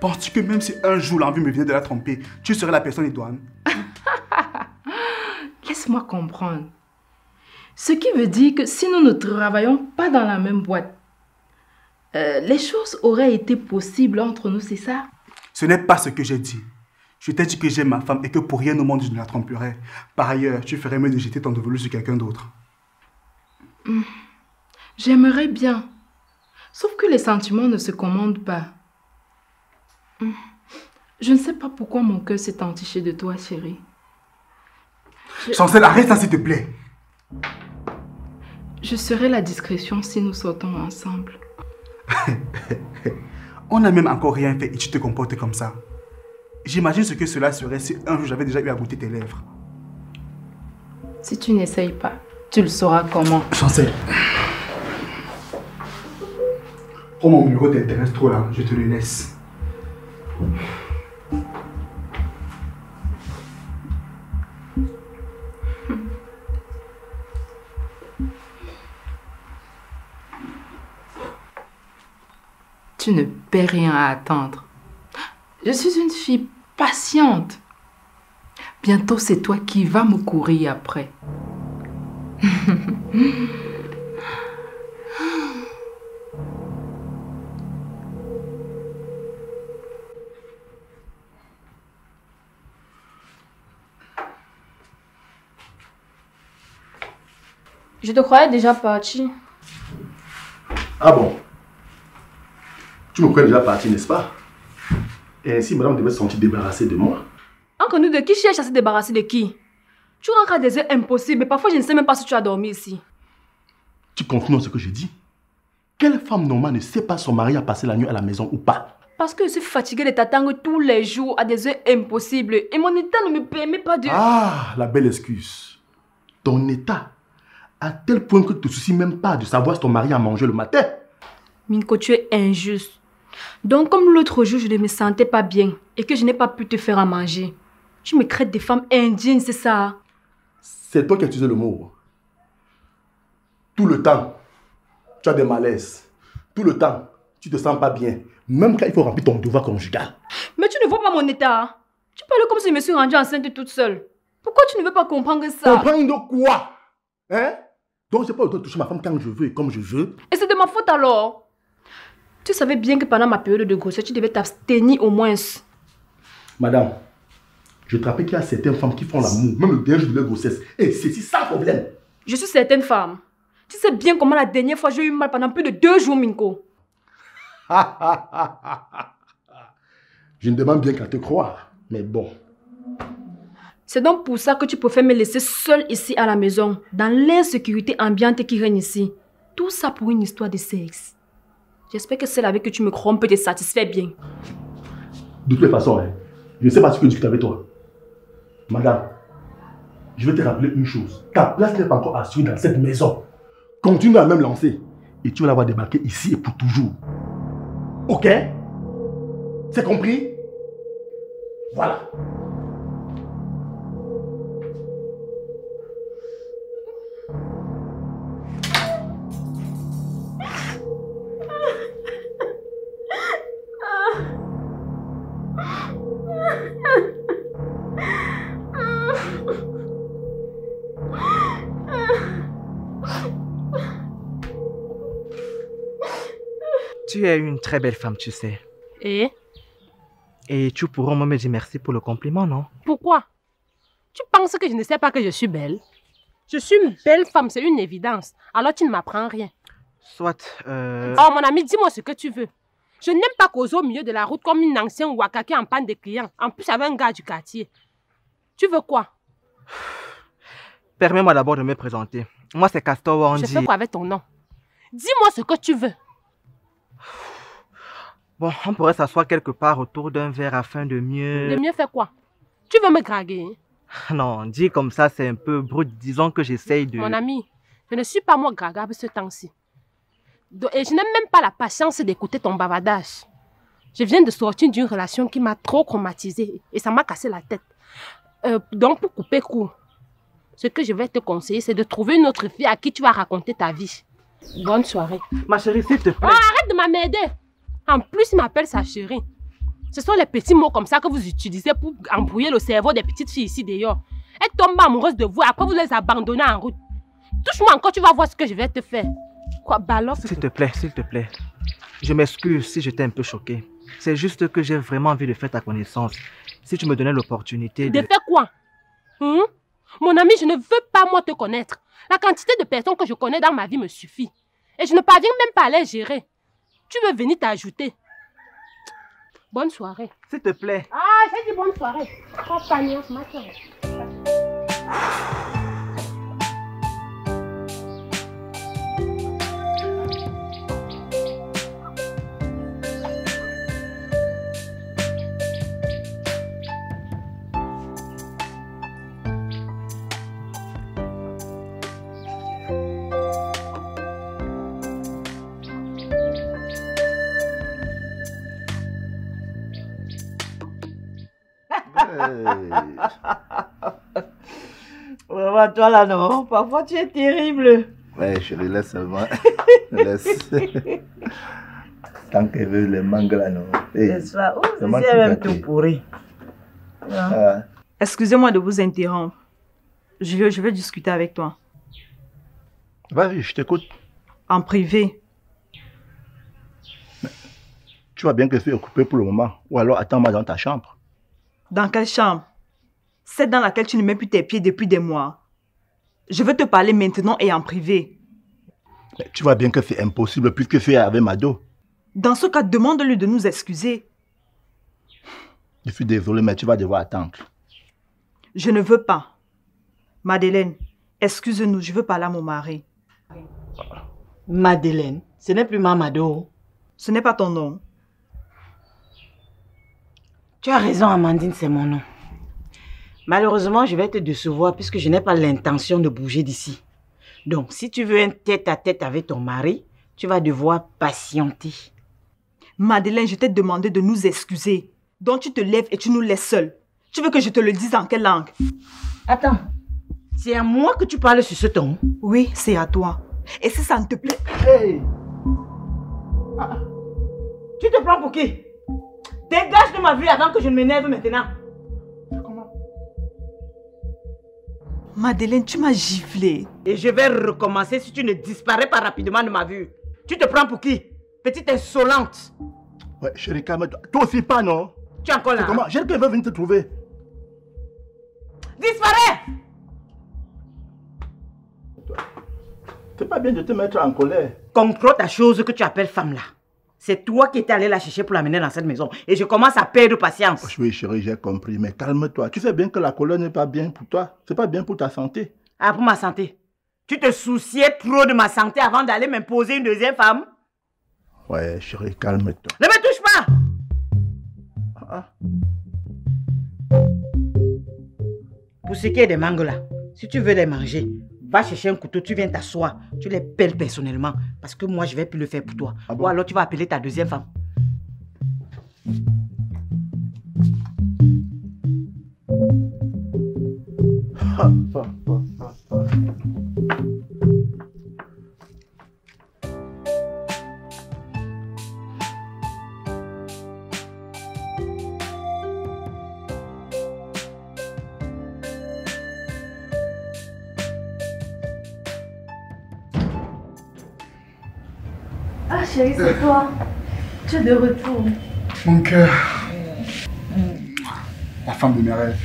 Penses-tu que même si un jour l'envie me venait de la tromper, tu serais la personne idoine? Laisse-moi comprendre. Ce qui veut dire que si nous ne travaillons pas dans la même boîte, les choses auraient été possibles entre nous, c'est ça? Ce n'est pas ce que j'ai dit. Je t'ai dit que j'aime ma femme et que pour rien au monde, je ne la tromperai. Par ailleurs, tu ferais mieux de jeter ton dévolu sur quelqu'un d'autre. J'aimerais bien. Sauf que les sentiments ne se commandent pas. Je ne sais pas pourquoi mon cœur s'est entiché de toi, chérie. Chancel, arrête ça, s'il te plaît. Je serai la discrétion si nous sortons ensemble. On n'a même encore rien fait et tu te comportes comme ça. J'imagine ce que cela serait si un jour j'avais déjà eu à goûter tes lèvres. Si tu n'essayes pas, tu le sauras comment. Chancel. Oh, mon bureau t'intéresse trop là, je te le laisse. Tu ne perds rien à attendre. Je suis une fille patiente. Bientôt, c'est toi qui vas me courir après. Je te croyais déjà parti. Ah bon? Tu me crois déjà parti, n'est-ce pas? Et ainsi, madame devait se sentir débarrassée de moi. Entre nous deux, qui cherche à se débarrasser de qui? Tu rentres à des heures impossibles et parfois je ne sais même pas si tu as dormi ici. Tu confirmes ce que je dis? Quelle femme normale ne sait pas son mari a passé la nuit à la maison ou pas? Parce que je suis fatiguée de t'attendre tous les jours à des heures impossibles et mon état ne me permet pas de... Ah, la belle excuse. Ton état, à tel point que tu ne te soucies même pas de savoir si ton mari a mangé le matin. Minko, tu es injuste. Donc, comme l'autre jour, je ne me sentais pas bien et que je n'ai pas pu te faire à manger, tu me traites des femmes indignes, c'est ça? C'est toi qui as utilisé le mot. Tout le temps, tu as des malaises. Tout le temps, tu te sens pas bien. Même quand il faut remplir ton devoir conjugal. Mais tu ne vois pas mon état. Tu parles comme si je me suis rendue enceinte toute seule. Pourquoi tu ne veux pas comprendre ça? Comprendre quoi? Hein? Donc, j'ai pas le droit de toucher ma femme quand je veux et comme je veux. Et c'est de ma faute alors? Tu savais bien que pendant ma période de grossesse, tu devais t'abstenir au moins. Madame, je te rappelle qu'il y a certaines femmes qui font l'amour, même le dernier jour de leur grossesse. Et c'est sans problème. Je suis certaine femme. Tu sais bien comment la dernière fois j'ai eu mal pendant plus de 2 jours, Minko. Je ne demande bien qu'à te croire, mais bon. C'est donc pour ça que tu préfères me laisser seule ici à la maison, dans l'insécurité ambiante qui règne ici. Tout ça pour une histoire de sexe. J'espère que celle avec que tu me crois peut te satisfaire bien. De toutes les façons, hein, je ne sais pas ce que je discute avec toi. Madame, je vais te rappeler une chose. Ta place n'est pas encore assurée dans cette maison. Continue à même lancer. Et tu vas la voir débarquer ici et pour toujours. Ok? C'est compris? Voilà. Tu es une très belle femme, tu sais. Et tu pourras me dire merci pour le compliment, non? Pourquoi? Tu penses que je ne sais pas que je suis belle? Je suis une belle femme, c'est une évidence. Alors tu ne m'apprends rien. Soit, Oh mon ami, dis-moi ce que tu veux. Je n'aime pas causer au milieu de la route comme une ancienne wakaki en panne de clients. En plus avec un gars du quartier. Tu veux quoi? Permets-moi d'abord de me présenter. Moi, c'est Castor Wandy. Je fais quoi avec ton nom? Dis-moi ce que tu veux. Bon, on pourrait s'asseoir quelque part autour d'un verre afin de mieux... De mieux faire quoi? Tu veux me draguer? Non, dit comme ça, c'est un peu brut. Disons que j'essaye de... Mon ami, Je ne suis pas moi gragable ce temps-ci. Et je n'ai même pas la patience d'écouter ton bavardage. Je viens de sortir d'une relation qui m'a trop traumatisée et ça m'a cassé la tête. Donc, pour couper court, ce que je vais te conseiller, c'est de trouver une autre fille à qui tu vas raconter ta vie. Bonne soirée. Ma chérie, s'il te plaît. Oh, arrête de m'emmerder. En plus, il m'appelle sa chérie. Ce sont les petits mots comme ça que vous utilisez pour embrouiller le cerveau des petites filles ici d'ailleurs. Elle tombe amoureuse de vous, après vous les abandonnez en route. Touche-moi encore, tu vas voir ce que je vais te faire. Quoi, ballon? S'il te plaît, s'il te plaît. Je m'excuse si j'étais un peu choqué. C'est juste que j'ai vraiment envie de faire ta connaissance. Si tu me donnais l'opportunité de... De faire quoi? Mon ami, je ne veux pas moi te connaître. La quantité de personnes que je connais dans ma vie me suffit. Et je ne parviens même pas à les gérer. Tu veux venir t'ajouter? Bonne soirée. S'il te plaît. Ah, j'ai dit bonne soirée. Oh, panier, ma soeur. Vraiment, toi là, non. Parfois, tu es terrible. Ouais, je le laisse seulement. Laisse. Tant qu'elle veut les mangues là, non. C'est ça. Oh, c'est même tout pourri. Excusez-moi de vous interrompre. Je vais discuter avec toi. Vas-y, je t'écoute. En privé. Tu vois bien que je suis occupé pour le moment. Ou alors attends-moi dans ta chambre. Dans quelle chambre? Celle dans laquelle tu ne mets plus tes pieds depuis des mois. Je veux te parler maintenant et en privé. Mais tu vois bien que c'est impossible puisque tu es avec Mado. Dans ce cas, demande-lui de nous excuser. Je suis désolé, mais tu vas devoir attendre. Je ne veux pas. Madeleine, excuse-nous, je veux parler à mon mari. Madeleine, ce n'est plus Mamado. Ce n'est pas ton nom. Tu as raison, Amandine, c'est mon nom. Malheureusement, je vais te décevoir puisque je n'ai pas l'intention de bouger d'ici. Donc, si tu veux un tête-à-tête avec ton mari, tu vas devoir patienter. Madeleine, je t'ai demandé de nous excuser. Donc, tu te lèves et tu nous laisses seuls. Tu veux que je te le dise en quelle langue? Attends, c'est à moi que tu parles sur ce ton? Oui, c'est à toi. Et si ça ne te plaît... Hey! Tu te prends pour qui? Dégage de ma vue avant que je ne m'énerve maintenant. Comment? Madeleine, tu m'as giflé. Et je vais recommencer si tu ne disparais pas rapidement de ma vue. Tu te prends pour qui? Petite insolente. Ouais, chérie, calme-toi. Toi aussi pas, non? Tu es encore là? Comment? J'ai quelqu'un veut venir te trouver. Disparais! C'est pas bien de te mettre en colère. Comprends ta chose que tu appelles femme là. C'est toi qui étais allé la chercher pour l'amener dans cette maison. Et je commence à perdre patience. Oui, chérie, j'ai compris. Mais calme-toi. Tu sais bien que la colère n'est pas bien pour toi. C'est pas bien pour ta santé. Ah, pour ma santé? Tu te souciais trop de ma santé avant d'aller m'imposer une deuxième femme? Ouais, chérie, calme-toi. Ne me touche pas! Pour ce qui est des mangues là, si tu veux les manger, va chercher un couteau, tu viens t'asseoir, tu les pelles personnellement. Parce que moi, je ne vais plus le faire pour toi. Ah bon? Ou alors tu vas appeler ta deuxième femme. Ah chérie, c'est toi. Tu es de retour. Mon cœur. La femme de mes rêves.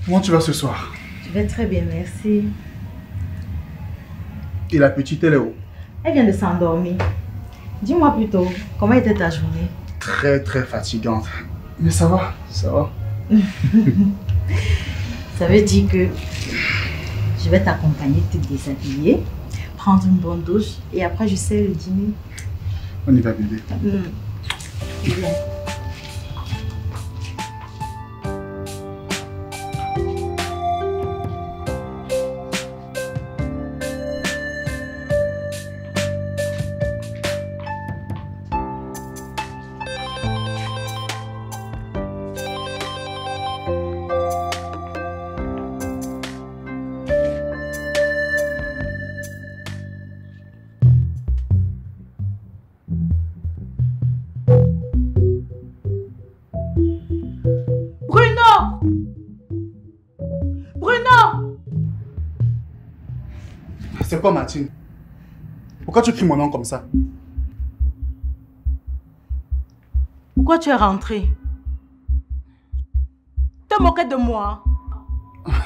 Comment tu vas ce soir? Je vais très bien, merci. Et la petite, elle est où? Elle vient de s'endormir. Dis-moi plutôt, comment était ta journée? Très très fatigante. Mais ça va, ça va. Ça veut dire que je vais t'accompagner, te déshabiller, prendre une bonne douche et après je sers le dîner. On y va, bébé. Bien. quoi, Martine? Pourquoi tu cries mon nom comme ça? Pourquoi tu es rentré? Tu te moquais de moi?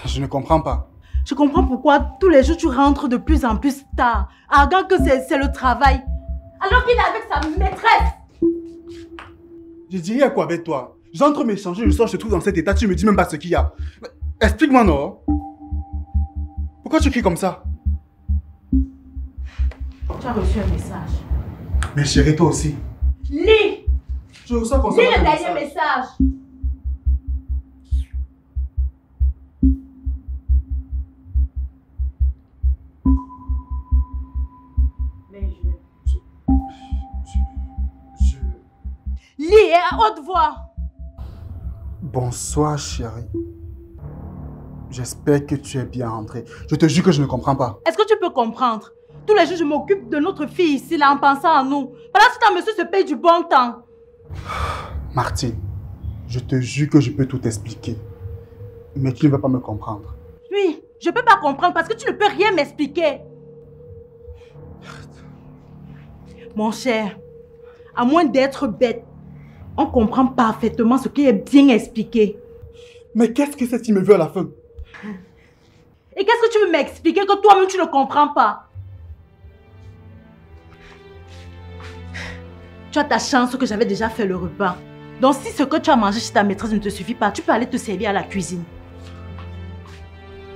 Je ne comprends pas. Je comprends pourquoi tous les jours tu rentres de plus en plus tard, arguant que c'est le travail, alors qu'il est avec sa maîtresse. Je dis rien quoi avec toi. J'entre m'échanger, je sors, je te trouve dans cet état, tu me dis même pas ce qu'il y a. Explique-moi, non? Pourquoi tu cries comme ça? Tu as reçu un message. Mais chérie, toi aussi. Lis! Je reçois comme Lis le dernier message. Lis à haute voix. Bonsoir, chérie. J'espère que tu es bien rentrée. Je te jure que je ne comprends pas. Est-ce que tu peux comprendre? Tous les jours, je m'occupe de notre fille ici, là, en pensant à nous. Pendant ce temps, monsieur se paye du bon temps. Martine, je te jure que je peux tout expliquer. Mais tu ne vas pas me comprendre. Oui, je ne peux pas comprendre parce que tu ne peux rien m'expliquer. Mon cher, à moins d'être bête, on comprend parfaitement ce qui est bien expliqué. Mais qu'est-ce que c'est qu'il me veut à la fin? Et qu'est-ce que tu veux m'expliquer que toi-même tu ne comprends pas? Tu as ta chance que j'avais déjà fait le repas. Donc si ce que tu as mangé chez ta maîtresse ne te suffit pas, tu peux aller te servir à la cuisine.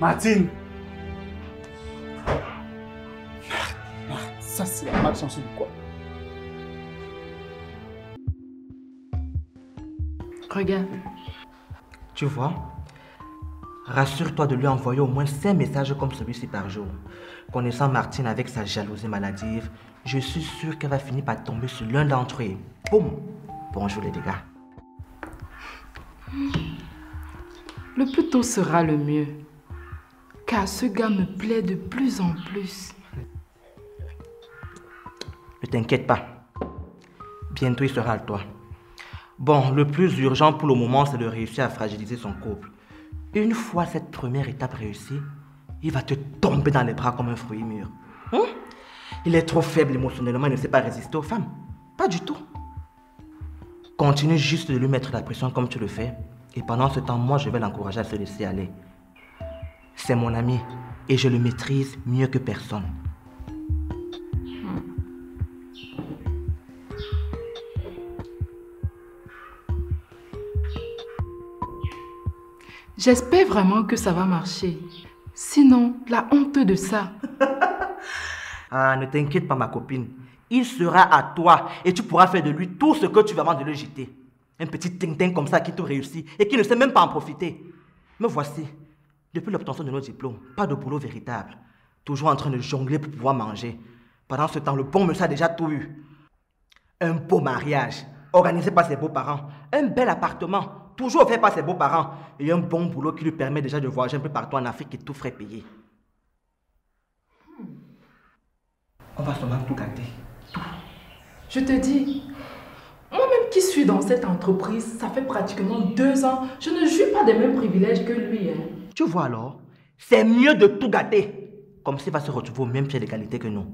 Martine! Merde, ça c'est la malchance ou quoi? Regarde. Tu vois? Rassure-toi de lui envoyer au moins 5 messages comme celui-ci par jour. Connaissant Martine avec sa jalousie maladive, je suis sûr qu'elle va finir par tomber sur l'un d'entre eux. Boum! Bonjour les dégâts. Le plus tôt sera le mieux. Car ce gars me plaît de plus en plus. Ne t'inquiète pas. Bientôt il sera à toi. Bon, le plus urgent pour le moment, c'est de réussir à fragiliser son couple. Une fois cette première étape réussie, il va te tomber dans les bras comme un fruit mûr. Il est trop faible émotionnellement, il ne sait pas résister aux femmes. Pas du tout. Continue juste de lui mettre la pression comme tu le fais. Et pendant ce temps, moi, je vais l'encourager à se laisser aller. C'est mon ami et je le maîtrise mieux que personne. J'espère vraiment que ça va marcher. Sinon, la honte de ça. Ah, ne t'inquiète pas ma copine. Il sera à toi et tu pourras faire de lui tout ce que tu vas avant de le jeter. Un petit tintin comme ça qui te réussit et qui ne sait même pas en profiter. Me voici. Depuis l'obtention de nos diplômes, pas de boulot véritable. Toujours en train de jongler pour pouvoir manger. Pendant ce temps, le bon monsieur a déjà tout eu. Un beau mariage, organisé par ses beaux-parents. Un bel appartement, toujours offert par ses beaux-parents. Et un bon boulot qui lui permet déjà de voyager un peu partout en Afrique et tout frais payé. On va seulement tout gâter. Tout. Je te dis, moi-même qui suis dans cette entreprise, ça fait pratiquement 2 ans, je ne jouis pas des mêmes privilèges que lui. Tu vois alors, c'est mieux de tout gâter. Comme s'il va se retrouver au même pied d'égalité que nous.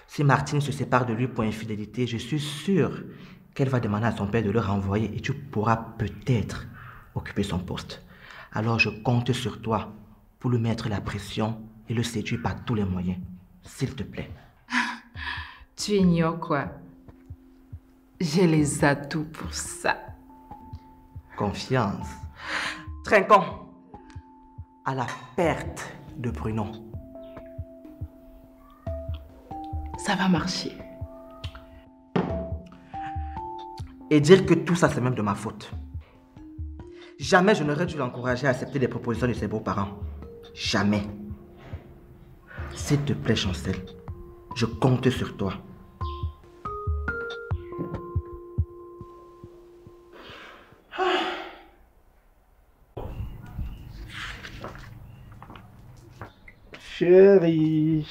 Si Martine se sépare de lui pour infidélité, je suis sûr qu'elle va demander à son père de le renvoyer et tu pourras peut-être occuper son poste. Alors je compte sur toi pour lui mettre la pression et le séduire par tous les moyens. S'il te plaît. Tu ignores quoi? J'ai les atouts pour ça. Confiance. Trinquons à la perte de Bruno. Ça va marcher. Et dire que tout ça, c'est même de ma faute. Jamais je n'aurais dû l'encourager à accepter les propositions de ses beaux-parents. Jamais. S'il te plaît, Chancel, je compte sur toi. Chérie.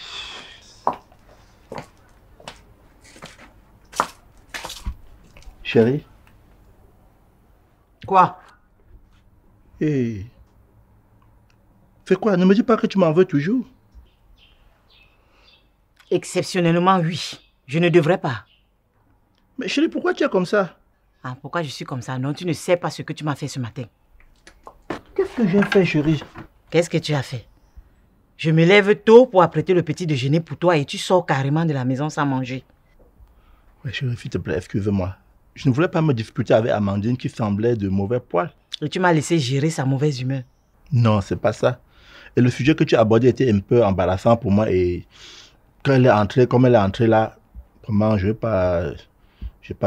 Chérie. Quoi? C'est quoi? Ne me dis pas que tu m'en veux toujours. Exceptionnellement, oui. Je ne devrais pas. Mais chérie, pourquoi tu es comme ça? Ah, pourquoi je suis comme ça? Non, tu ne sais pas ce que tu m'as fait ce matin. Qu'est-ce que j'ai fait, chérie? Qu'est-ce que tu as fait? Je me lève tôt pour apprêter le petit déjeuner pour toi et tu sors carrément de la maison sans manger. Mais chérie, s'il te plaît, excuse-moi. Je ne voulais pas me disputer avec Amandine qui semblait de mauvais poil. Et tu m'as laissé gérer sa mauvaise humeur. Non, c'est pas ça. Et le sujet que tu as abordé était un peu embarrassant pour moi et quand elle est entrée, comme elle est entrée là, vraiment, j'ai pas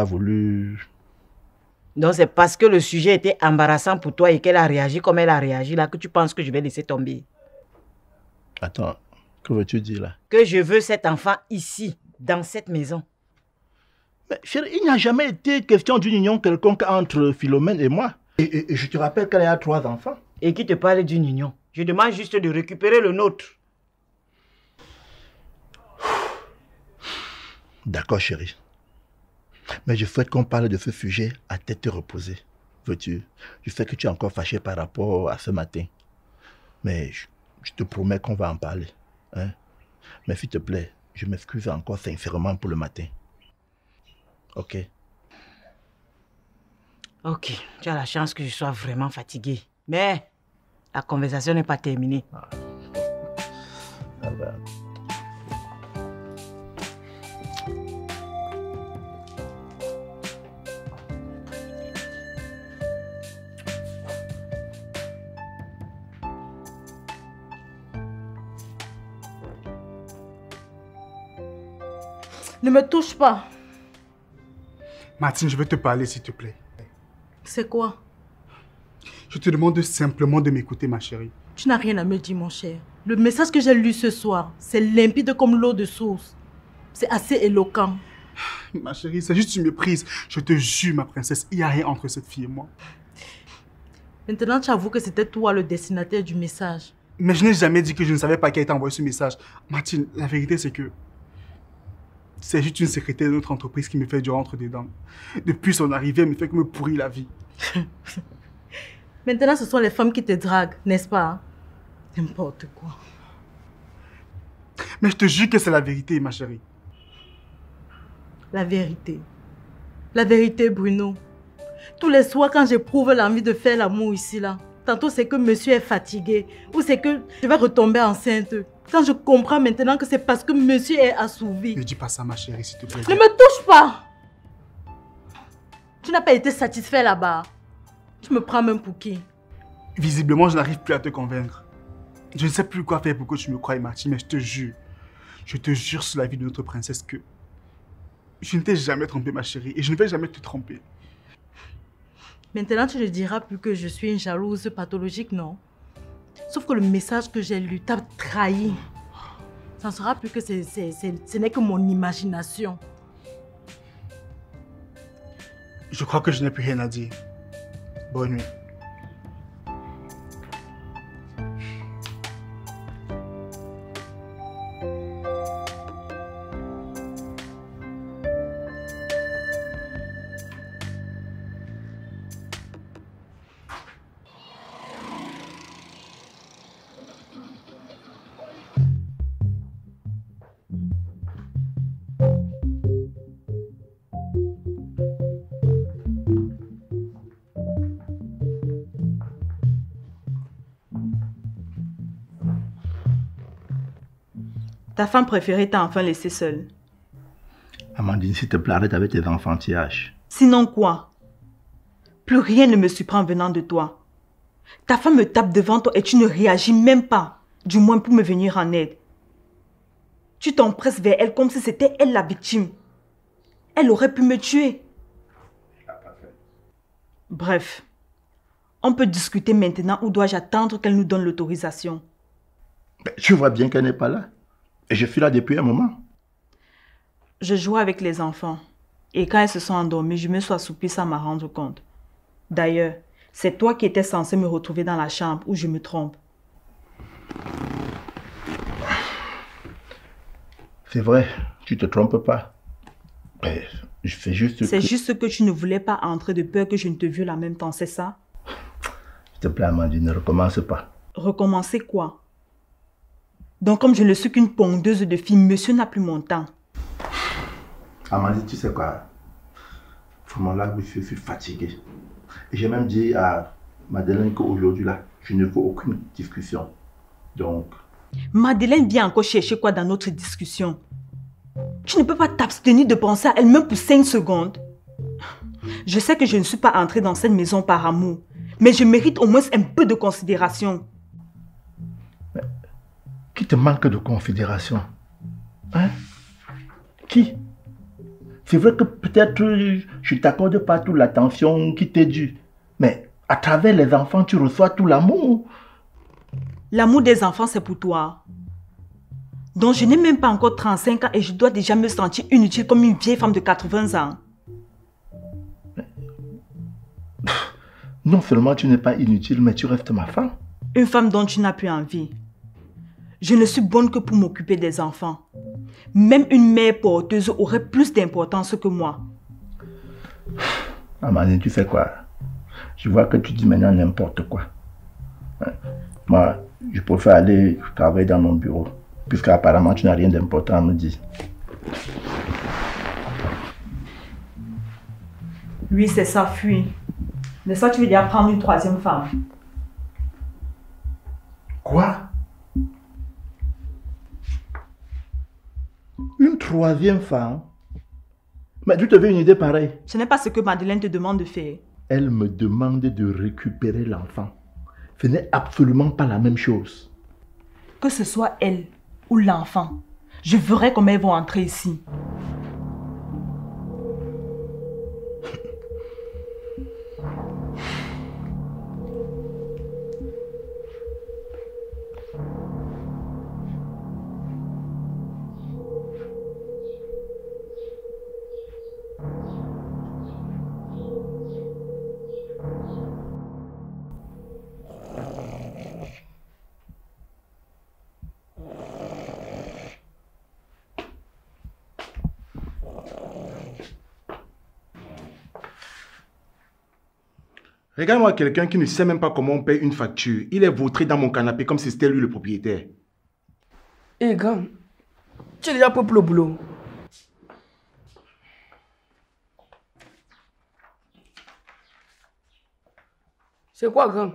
voulu... Donc c'est parce que le sujet était embarrassant pour toi et qu'elle a réagi comme elle a réagi là que tu penses que je vais laisser tomber. Attends, que veux-tu dire là? Que je veux cet enfant ici, dans cette maison. Mais chérie, il n'y a jamais été question d'une union quelconque entre Philomène et moi. Et je te rappelle qu'elle a 3 enfants. Et qui te parle d'une union? Je demande juste de récupérer le nôtre. D'accord, chérie. Mais je souhaite qu'on parle de ce sujet à tête reposée. Veux-tu? Je sais que tu es encore fâché par rapport à ce matin. Mais je te promets qu'on va en parler. Hein? Mais s'il te plaît, je m'excuse encore sincèrement pour le matin. Ok? Ok, tu as la chance que je sois vraiment fatiguée. Mais la conversation n'est pas terminée. Ah ben. Ne me touche pas. Martine, je veux te parler, s'il te plaît. C'est quoi? Je te demande simplement de m'écouter, ma chérie. Tu n'as rien à me dire, mon cher. Le message que j'ai lu ce soir, c'est limpide comme l'eau de source. C'est assez éloquent. Ma chérie, c'est juste une méprise. Je te jure, ma princesse, il n'y a rien entre cette fille et moi. Maintenant, tu avoues que c'était toi le destinataire du message. Mais je n'ai jamais dit que je ne savais pas qui t'a envoyé ce message. Martine, la vérité, c'est que c'est juste une secrétaire de notre entreprise qui me fait du rentre dedans. Depuis son arrivée, elle me fait que me pourrit la vie. Maintenant, ce sont les femmes qui te draguent, n'est-ce pas? N'importe quoi. Mais je te jure que c'est la vérité, ma chérie. La vérité. La vérité, Bruno. Tous les soirs, quand j'éprouve l'envie de faire l'amour ici, là, tantôt c'est que monsieur est fatigué, ou c'est que je vais retomber enceinte. Quand je comprends maintenant que c'est parce que monsieur est assouvi. Ne dis pas ça, ma chérie, s'il te plaît. Ne me touche pas! Tu n'as pas été satisfait là-bas. Tu me prends même pour qui? Visiblement, je n'arrive plus à te convaincre. Je ne sais plus quoi faire pour que tu me croies, Martine, mais je te jure sur la vie de notre princesse que je ne t'ai jamais trompé, ma chérie, et je ne vais jamais te tromper. Maintenant, tu ne diras plus que je suis une jalouse pathologique, non? Sauf que le message que j'ai lu t'a trahi. Ça ne sera plus que ce n'est que mon imagination. Je crois que je n'ai plus rien à dire. Bonne nuit. Ta femme préférée t'a enfin laissé seule. Amandine, s'il te plaît, arrête avec tes enfantillages. Sinon quoi? Plus rien ne me surprend venant de toi. Ta femme me tape devant toi et tu ne réagis même pas. Du moins pour me venir en aide. Tu t'empresses vers elle comme si c'était elle la victime. Elle aurait pu me tuer. Bref. On peut discuter maintenant ou dois-je attendre qu'elle nous donne l'autorisation? Tu vois bien qu'elle n'est pas là. Et je suis là depuis un moment. Je jouais avec les enfants. Et quand elles se sont endormies, je me suis assoupie sans m'en rendre compte. D'ailleurs, c'est toi qui étais censé me retrouver dans la chambre où je me trompe. C'est vrai, tu te trompes pas. Mais je fais juste... C'est juste que tu ne voulais pas entrer de peur que je ne te viole en même temps, c'est ça? S'il te plaît, Amandine, ne recommence pas. Recommencer quoi? Donc comme je ne suis qu'une pondeuse de filles, monsieur n'a plus mon temps. Amandine, tu sais quoi? Vraiment là, je suis fatigué. Et j'ai même dit à Madeleine qu'aujourd'hui là, je ne veux aucune discussion. Donc... Madeleine vient encore chercher quoi dans notre discussion? Tu ne peux pas t'abstenir de penser à elle même pour 5 secondes. Je sais que je ne suis pas entrée dans cette maison par amour, mais je mérite au moins un peu de considération. Mais qui te manque de considération? Hein? Qui? C'est vrai que peut-être je ne t'accorde pas toute l'attention qui t'est due, mais à travers les enfants, tu reçois tout l'amour. L'amour des enfants, c'est pour toi. Donc je n'ai même pas encore 35 ans et je dois déjà me sentir inutile comme une vieille femme de 80 ans. Non seulement tu n'es pas inutile, mais tu restes ma femme. Une femme dont tu n'as plus envie. Je ne suis bonne que pour m'occuper des enfants. Même une mère porteuse aurait plus d'importance que moi. Amandine, tu sais quoi? Je vois que tu dis maintenant n'importe quoi. Moi, je préfère aller travailler dans mon bureau, puisque apparemment tu n'as rien d'important à me dire. Oui, c'est ça, fuis. De ça, tu veux dire prendre une troisième femme. Quoi? Une troisième femme? Mais tu te veux une idée pareille? Ce n'est pas ce que Madeleine te demande de faire. Elle me demande de récupérer l'enfant. Ce n'est absolument pas la même chose. Que ce soit elle ou l'enfant, je verrai comment elles vont entrer ici. Regarde-moi quelqu'un qui ne sait même pas comment on paye une facture. Il est vautré dans mon canapé comme si c'était lui le propriétaire. Hé, grand, tu es déjà prêt pour le boulot? C'est quoi, grand?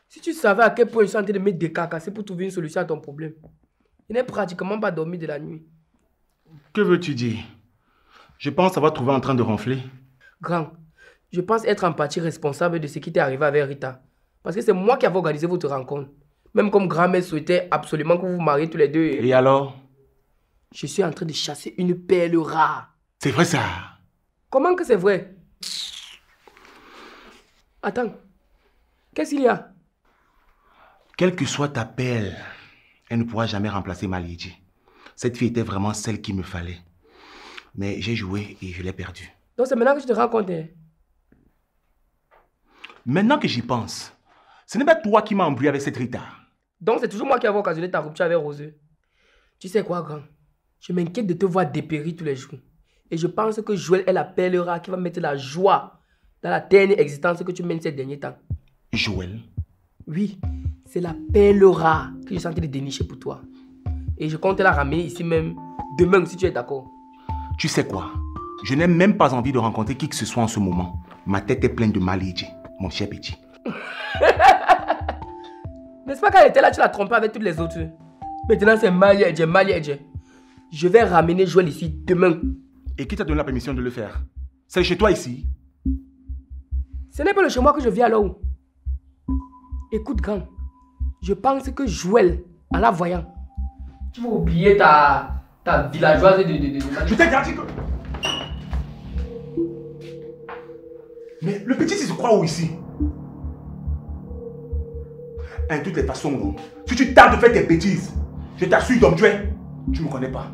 Si tu savais à quel point je suis en train de mettre des cacassés pour trouver une solution à ton problème, il n'est pratiquement pas dormi de la nuit. Que veux-tu dire? Je pense avoir trouvé en train de ronfler. Grand, je pense être en partie responsable de ce qui t'est arrivé avec Rita. Parce que c'est moi qui avais organisé votre rencontre. Même comme grand-mère souhaitait absolument que vous vous mariez tous les deux. Et alors? Je suis en train de chasser une perle rare. C'est vrai ça? Comment que c'est vrai? Attends. Qu'est-ce qu'il y a? Quelle que soit ta perle, elle ne pourra jamais remplacer ma Lady. Cette fille était vraiment celle qu'il me fallait. Mais j'ai joué et je l'ai perdue. Donc c'est maintenant que je te rends compte. Hein? Maintenant que j'y pense, ce n'est pas toi qui m'as embrouillé avec cette Rita. Donc c'est toujours moi qui avais occasionné ta rupture avec Roseux. Tu sais quoi, grand? Je m'inquiète de te voir dépérir tous les jours. Et je pense que Joël est la perle rare qui va mettre la joie dans la dernière existence que tu mènes ces derniers temps. Joël? Oui, c'est la perle rare que je suis en train de dénicher pour toi. Et je compte la ramener ici même, demain si tu es d'accord. Tu sais quoi? Je n'ai même pas envie de rencontrer qui que ce soit en ce moment. Ma tête est pleine de maladie, mon cher petit. N'est-ce pas qu'elle était là, tu l'as trompée avec toutes les autres? Maintenant c'est Malie. Je vais ramener Joël ici demain. Et qui t'a donné la permission de le faire? C'est chez toi ici? Ce n'est pas le chez moi que je vis alors. Écoute, grand, je pense que Joël, en la voyant, tu vas oublier ta villageoise de... Je t'ai dit que... Mais le petit, il se croit où ici? De toutes les façons, non. Si tu tardes de faire tes bêtises, je t'assure, donc tu ne me connais pas.